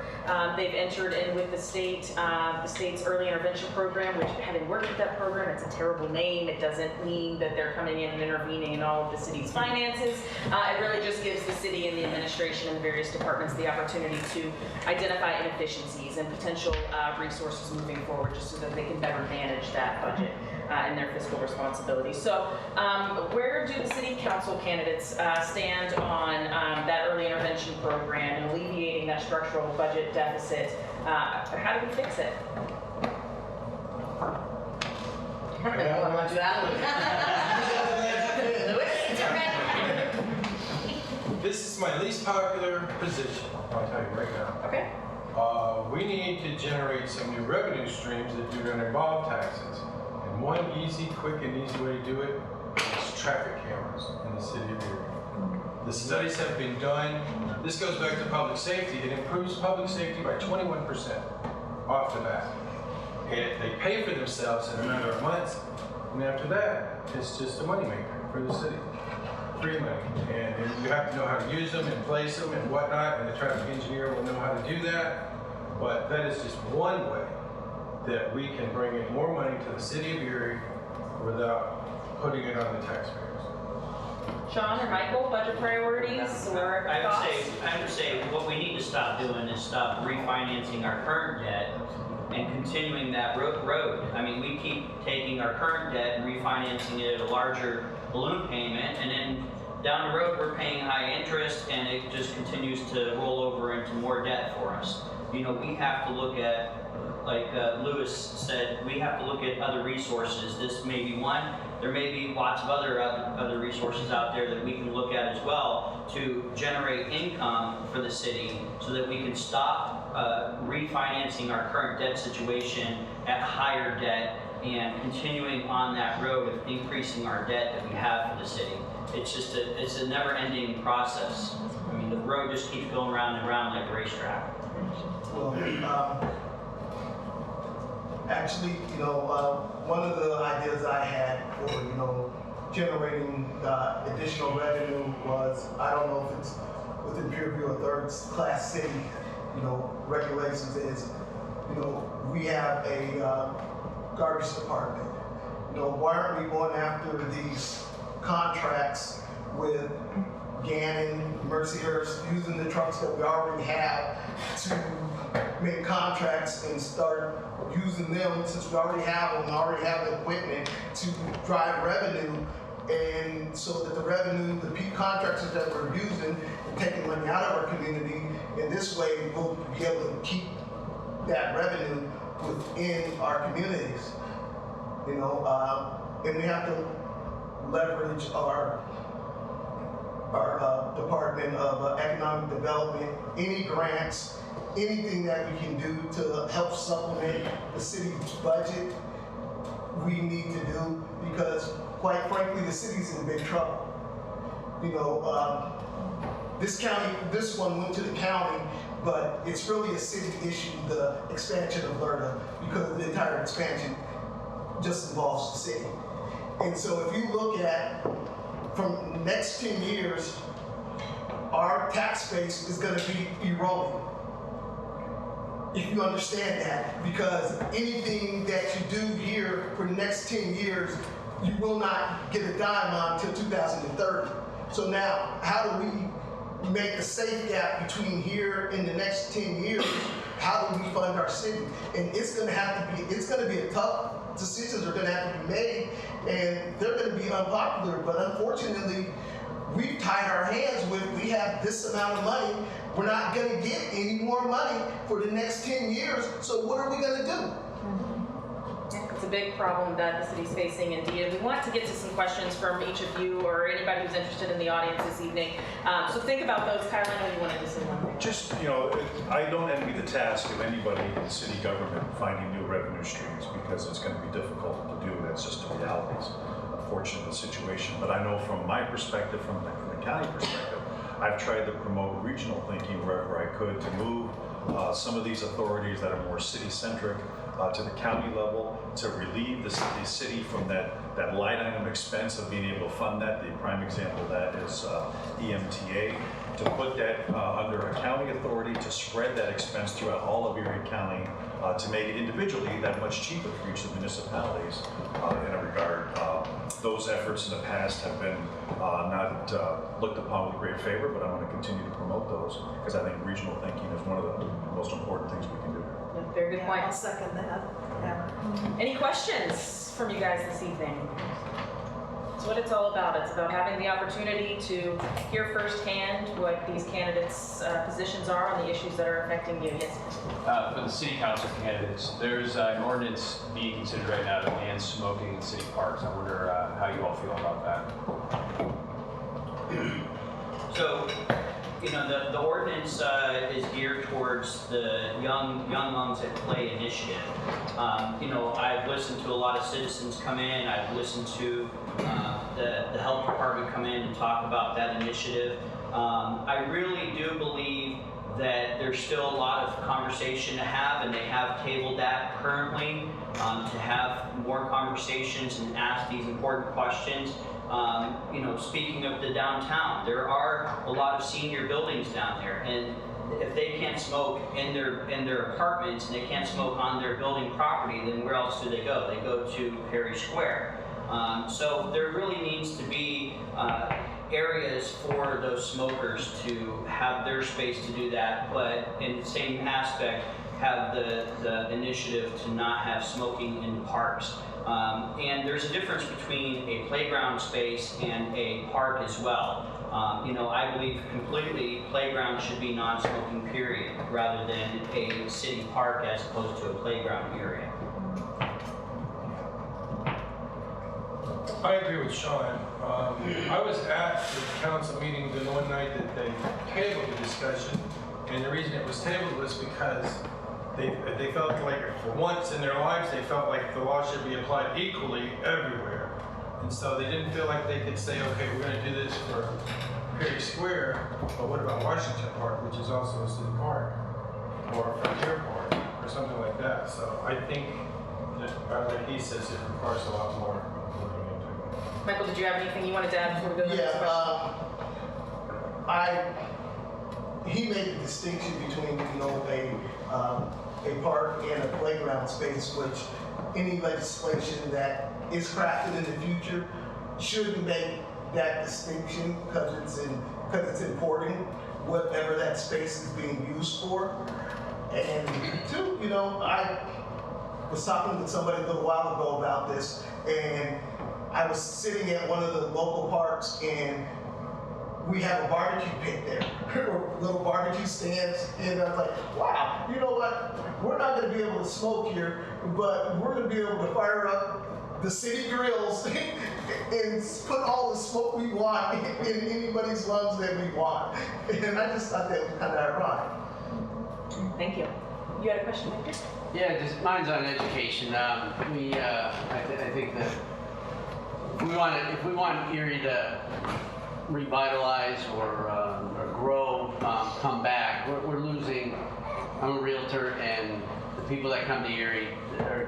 [SPEAKER 2] They've entered in with the state's early intervention program, which, having worked with that program, it's a terrible name. It doesn't mean that they're coming in and intervening in all of the city's finances. It really just gives the city and the administration and the various departments the opportunity to identify inefficiencies and potential resources moving forward, just so that they can better manage that budget and their fiscal responsibilities. So where do the city council candidates stand on that early intervention program and alleviating that structural budget deficit? How do we fix it?
[SPEAKER 4] This is my least popular position, I'll tell you right now.
[SPEAKER 2] Okay.
[SPEAKER 4] We need to generate some new revenue streams that do not involve taxes. And one easy, quick, and easy way to do it is traffic cameras in the city of Erie. The studies have been done. This goes back to public safety. It improves public safety by 21% off the bat. And they pay for themselves in a matter of months. And after that, it's just a moneymaker for the city. Free money. And you have to know how to use them and place them and whatnot, and the traffic engineer will know how to do that. But that is just one way that we can bring in more money to the city of Erie without putting it on the taxpayers.
[SPEAKER 2] Sean or Michael, budget priorities or thoughts?
[SPEAKER 10] I would say what we need to stop doing is stop refinancing our current debt and continuing that road. I mean, we keep taking our current debt and refinancing it at a larger balloon payment, and then down the road we're paying high interest, and it just continues to roll over into more debt for us. You know, we have to look at, like Lewis said, we have to look at other resources. This may be one. There may be lots of other resources out there that we can look at as well to generate income for the city, so that we can stop refinancing our current debt situation at higher debt and continuing on that road of increasing our debt that we have for the city. It's just it's a never-ending process. I mean, the road just keeps going round and round like a racetrack.
[SPEAKER 6] Well, actually, one of the ideas I had for, generating additional revenue was, I don't know if it's within purview of third-class city, regulations is, we have a garbage department. Why aren't we going after these contracts with Gannon, Mercyhurst, using the trucks that we already have to make contracts and start using them, since we already have them, already have the equipment to drive revenue, and so that the revenue, the contractors that we're using, taking money out of our community, and this way we'll be able to keep that revenue within our communities, and we have to leverage our Department of Economic Development, any grants, anything that we can do to help supplement the city's budget, we need to do, because quite frankly, the city's in big trouble. This one went to the county, but it's really a city issue, the expansion of LRTA, because the entire expansion just involves the city. And so if you look at, from the next 10 years, our tax base is gonna be eroding. If you understand that, because anything that you do here for the next 10 years, you will not get a dime on until 2030. So now, how do we make a safe gap between here and the next 10 years? How do we fund our city? And it's gonna be a tough decisions are gonna have to be made, and they're gonna be unpopular, but unfortunately, we've tied our hands with, we have this amount of money, we're not gonna get any more money for the next 10 years, so what are we gonna do?
[SPEAKER 2] It's a big problem that the city's facing indeed. We want to get to some questions from each of you or anybody who's interested in the audience this evening. So think about those. Kyle, I know you wanted to say one thing.
[SPEAKER 3] Just, I don't envy the task of anybody in city government finding new revenue streams, because it's going to be difficult to do. That's just the realities, unfortunate situation. But I know from my perspective, from the county perspective, I've tried to promote regional thinking wherever I could to move some of these authorities that are more city-centric to the county level to relieve the city from that line item expense of being able to fund that. The prime example of that is EMTA, to put that under a county authority to spread that expense throughout all of Erie County to make it individually that much cheaper for each of the municipalities in a regard. Those efforts in the past have been not looked upon with great favor, but I want to continue to promote those because I think regional thinking is one of the most important things we can do.
[SPEAKER 2] Very good
[SPEAKER 7] Yeah,
[SPEAKER 2] point.
[SPEAKER 7] I'll second that. Yeah.
[SPEAKER 2] Any questions from you guys this evening? That's what it's all about. It's about having the opportunity to hear firsthand what these candidates' positions are on the issues that are affecting you. Yes.
[SPEAKER 1] For the city council candidates, there's an ordinance being considered right now to ban smoking in city parks. I wonder how you all feel about that.
[SPEAKER 10] So, you know, the ordinance is geared towards the Young Moms at Play initiative. You know, I've listened to a lot of citizens come in. I've listened to the health department come in and talk about that initiative. I really do believe that there's still a lot of conversation to have, and they have tabled that currently to have more conversations and ask these important questions. You know, speaking of the downtown, there are a lot of senior buildings down there, and if they can't smoke in their apartments and they can't smoke on their building property, then where else do they go? They go to Perry Square. So there really needs to be areas for those smokers to have their space to do that, but in the same aspect, have the initiative to not have smoking in parks. And there's a difference between a playground space and a park as well. You know, I believe completely playground should be non-smoking period, rather than a city park as opposed to a playground area.
[SPEAKER 4] I agree with Sean. I was at the council meeting the one night that they tabled the discussion, and the reason it was tabled was because they felt like for once in their lives they felt like the law should be applied equally everywhere. And so they didn't feel like they could say, okay, we're going to do this for Perry Square, but what about Washington Park, which is also a city park, or Frontier Park, or something like that. So I think that, like he says, it requires a lot more looking into.
[SPEAKER 2] Michael, did you have anything you wanted to add before we go to the next question?
[SPEAKER 6] He made the distinction between, you know, a park and a playground space, which any legislation that is crafted in the future should make that distinction because it's important whatever that space is being used for. And two, you know, I was talking with somebody a little while ago about this, and I was sitting at one of the local parks, and we have a barbecue pit there, or little barbecue stands, and I was like, wow, you know what? We're not gonna be able to smoke here, but we're gonna be able to fire up the city grills and put all the smoke we want in anybody's lungs that we want. And I just thought that was kind of ironic.
[SPEAKER 2] Thank you. You had a question, Victor?
[SPEAKER 11] Yeah, just mine's on education. I think that if we want Erie to revitalize or grow, come back, we're losing. I'm a realtor, and the people that come to Erie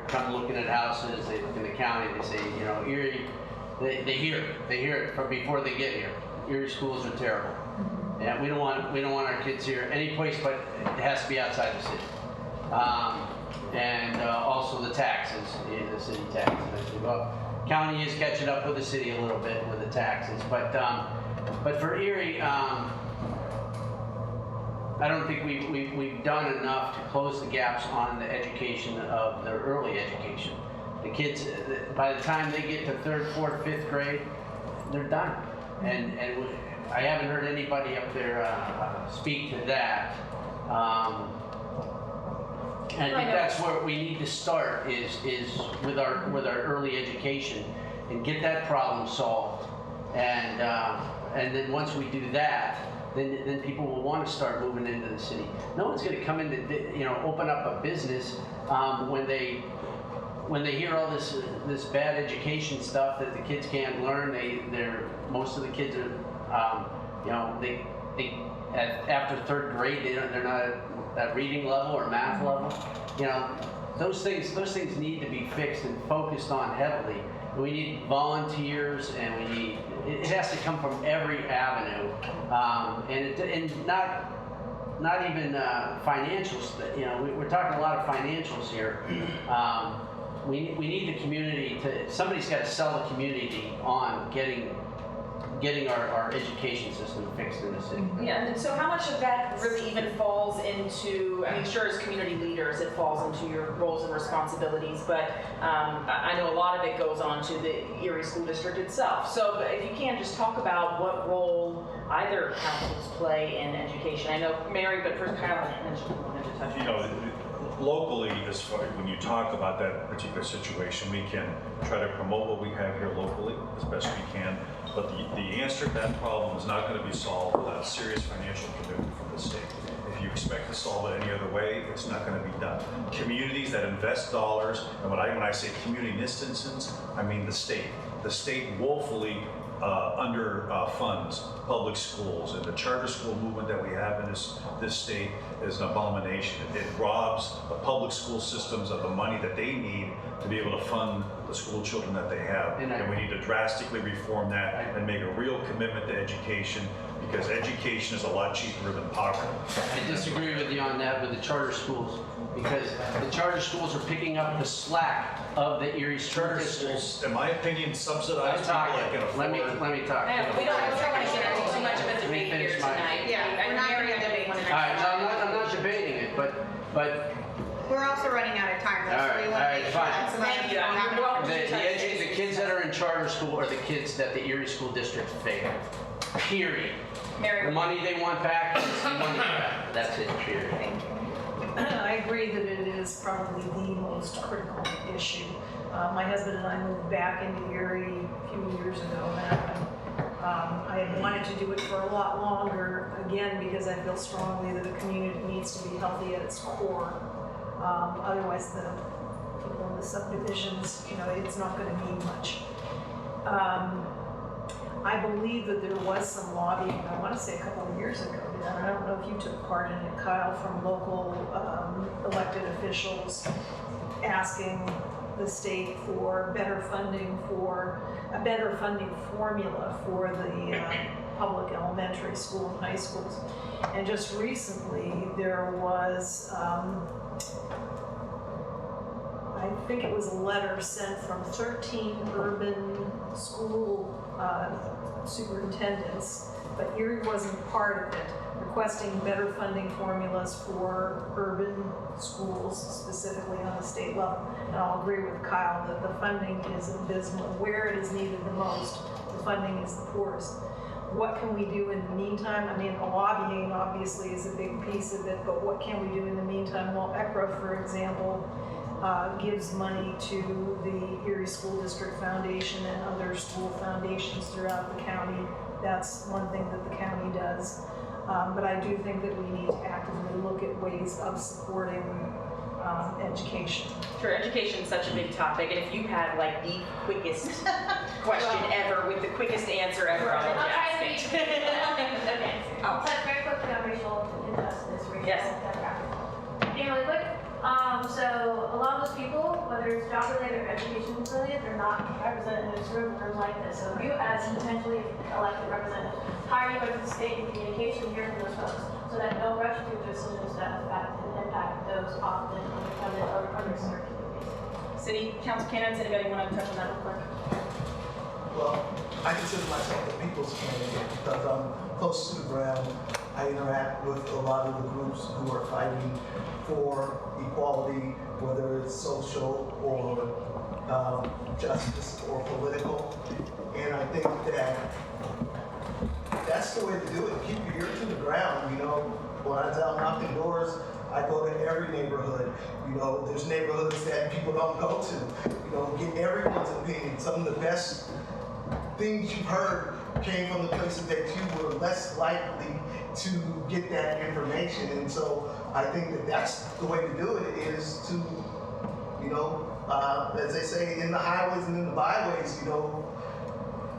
[SPEAKER 11] come looking at houses. They look in the county. They say, you know, Erie. They hear it from before they get here. Erie schools are terrible, and we don't want our kids here any place, but it has to be outside the city. And also the taxes, the city taxes. Well, county is catching up with the city a little bit with the taxes, but for Erie, I don't think we've done enough to close the gaps on the education of the early education. The kids, by the time they get to 3rd, 4th, 5th grade, they're done. And I haven't heard anybody up there speak to that. And I think that's where we need to start is with our early education and get that problem solved. And then once we do that, then people will want to start moving into the city. No one's going to come in to open up a business when they hear all this bad education stuff that the kids can't learn. Most of the kids are they after third grade, they're not at reading level or math level. You know, those things need to be fixed and focused on heavily. We need volunteers, and we need, it has to come from every avenue, and not even financials. You know, we're talking a lot of financials here. We need the community to, somebody's got to sell the community on getting our education system fixed in the city.
[SPEAKER 2] Yeah, and so how much of that really even falls into, I mean, sure, as community leaders, it falls into your roles and responsibilities, but I know a lot of it goes on to the Erie School District itself. So if you can, just talk about what role either councils play in education. I know Mary, but first Kyle mentioned you wanted to touch on
[SPEAKER 3] You know,
[SPEAKER 2] this.
[SPEAKER 3] locally, as far when you talk about that particular situation, we can try to promote what we have here locally as best we can. But the answer to that problem is not going to be solved without serious financial commitment from the state. If you expect to solve it any other way, it's not going to be done. Communities that invest dollars, and when I say community in this instance, I mean the state. The state woefully underfunds public schools, and the charter school movement that we have in this state is an abomination. It robs the public school systems of the money that they need to be able to fund the school children that they have. And we need to drastically reform that and make a real commitment to education, because education is a lot cheaper than poverty.
[SPEAKER 11] I disagree with you on that with the charter schools, because the charter schools are picking up the slack of the Erie School
[SPEAKER 3] Charter
[SPEAKER 11] District.
[SPEAKER 3] schools, in my opinion, subsidize people that can afford.
[SPEAKER 11] Let me talk.
[SPEAKER 2] We don't want to get into too much of a
[SPEAKER 11] Let me
[SPEAKER 2] debate here
[SPEAKER 11] finish my-
[SPEAKER 2] tonight.
[SPEAKER 12] Yeah, we're not
[SPEAKER 2] Mary
[SPEAKER 12] gonna
[SPEAKER 2] and
[SPEAKER 12] debate
[SPEAKER 2] Dave
[SPEAKER 12] tonight.
[SPEAKER 11] All right, no, I'm not debating it, but
[SPEAKER 12] We're also running out of time, though,
[SPEAKER 11] All
[SPEAKER 12] so
[SPEAKER 11] right,
[SPEAKER 12] we want
[SPEAKER 11] all
[SPEAKER 12] to
[SPEAKER 11] right,
[SPEAKER 12] make sure
[SPEAKER 11] fine.
[SPEAKER 12] that some other
[SPEAKER 2] Thank you.
[SPEAKER 12] people have
[SPEAKER 2] You're welcome.
[SPEAKER 11] the kids that are in charter school are the kids that the Erie School District failed. Period. The
[SPEAKER 2] Mary.
[SPEAKER 11] money they want back is the money back. That's it, period.
[SPEAKER 7] I agree that it is probably the most critical issue. My husband and I moved back into Erie a few years ago now. I had wanted to do it for a lot longer, again, because I feel strongly that a community needs to be healthy at its core. Otherwise, the people in the subdivisions, you know, it's not going to mean much. I believe that there was some lobbying, I want to say a couple of years ago, and I don't know if you took part in it, Kyle, from local elected officials asking the state for better funding, for a better funding formula for the public elementary school and high schools. And just recently, there was, I think it was a letter sent from 13 urban school superintendents, but Erie wasn't part of it, requesting better funding formulas for urban schools, specifically on the state level. And I'll agree with Kyle that the funding is abysmal. Where it is needed the most, the funding is the poorest. What can we do in the meantime? I mean, lobbying obviously is a big piece of it, but what can we do in the meantime? Well, ECRA, for example, gives money to the Erie School District Foundation and other school foundations throughout the county. That's one thing that the county does. But I do think that we need to actively look at ways of supporting education.
[SPEAKER 2] Sure, education is such a big topic, and if you had like the quickest question ever with the quickest answer ever, I'll let you ask it.
[SPEAKER 13] I'll touch very quickly on racial injustice, racial
[SPEAKER 2] Yes.
[SPEAKER 13] demographics. Being really quick, so a lot of those people, whether it's job related or education related, they're not represented in this room like this. So you as potentially elected representatives, how are you going to state in communication here from those folks so that no rush to decisions that affect and impact those often underfunded or underserved communities?
[SPEAKER 2] City Council candidates, anybody want to touch on that real quick?
[SPEAKER 6] Well, I consider myself a people's candidate because I'm close to the ground. I interact with a lot of the groups who are fighting for equality, whether it's social or justice or political. And I think that that's the way to do it. Keep your ear to the ground. You know, when I'm out knocking doors, I go to every neighborhood. You know, there's neighborhoods that people don't go to. You know, get everyone's opinion. Some of the best things you've heard came from the places that you were less likely to get that information. And so I think that that's the way to do it, is to, you know, as they say, in the highways and in the byways, you know,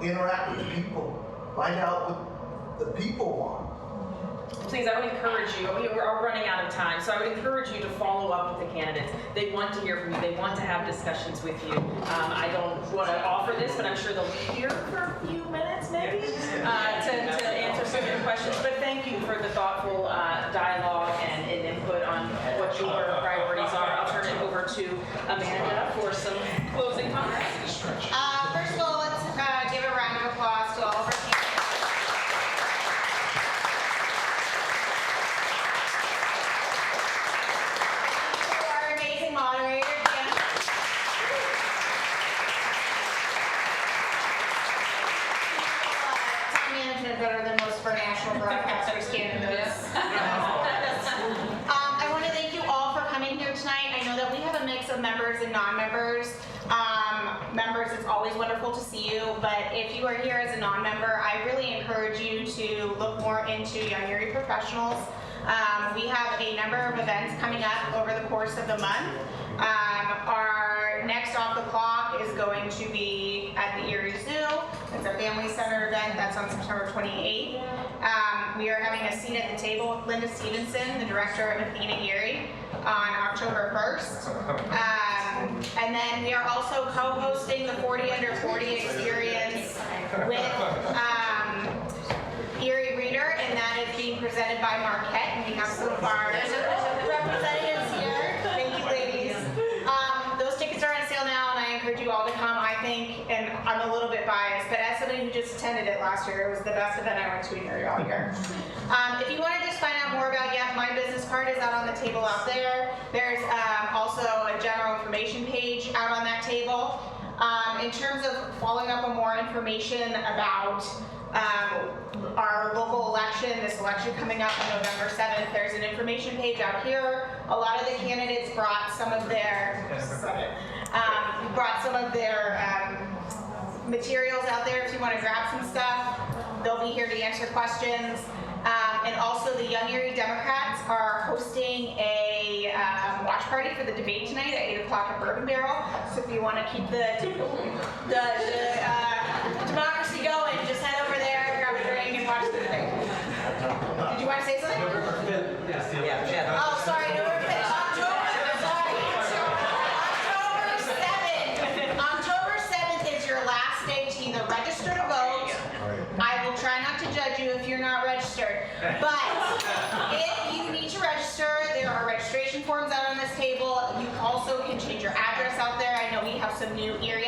[SPEAKER 6] interact with the people. Find out what the people want.
[SPEAKER 2] please, I would encourage you, we are running out of time, so I would encourage you to follow up with the candidates. They want to hear from you, they want to have discussions with you. I don't want to offer this, but I'm sure they'll be here for a few minutes maybe to answer some of your questions. But thank you for the thoughtful dialogue and input on what your priorities are. I'll turn it over to Amanda for some closing comments.
[SPEAKER 12] First of all, let's give a round of applause to all of our candidates. To our amazing moderator, Jim. Time management better than most of our national broadcasters can do this. I want to thank you all for coming here tonight. I know that we have a mix of members and non-members. Members, it's always wonderful to see you, but if you are here as a non-member, I really encourage you to look more into Young Erie Professionals. We have a number of events coming up over the course of the month. Our next Off the Clock is going to be at the Erie Zoo. It's a family center event that's on September 28th. We are having a seat at the table with Linda Stevenson, the director of Athena Erie, on October 1st. And then we are also co-hosting the 40 Under 40 experience with Erie Reader, and that is being presented by Marquette, and we have some of our representatives here. Thank you, ladies. Those tickets are on sale now, and I encourage you all to come. I think, and I'm a little bit biased, but as somebody who just attended it last year, it was the best event I went to in Erie all year. If you want to just find out more about YEP, my business card is out on the table out there. There's also a general information page out on that table. In terms of following up on more information about our local election, this election coming up on November 7th, there's an information page out here. A lot of the candidates brought some of their materials out there if you want to grab some stuff. They'll be here to answer questions. And also the Young Erie Democrats are hosting a watch party for the debate tonight at 8 o'clock at Bourbon Barrel. So if you want to keep the democracy going, just head over there, grab a drink, and watch the debate. Did you want to say something? Oh, sorry, November 5th. October 7th is your last day to either register to vote. I will try not to judge you if you're not registered. But if you need to register, there are registration forms out on this table. You also can change your address out there. I know we have some new Erie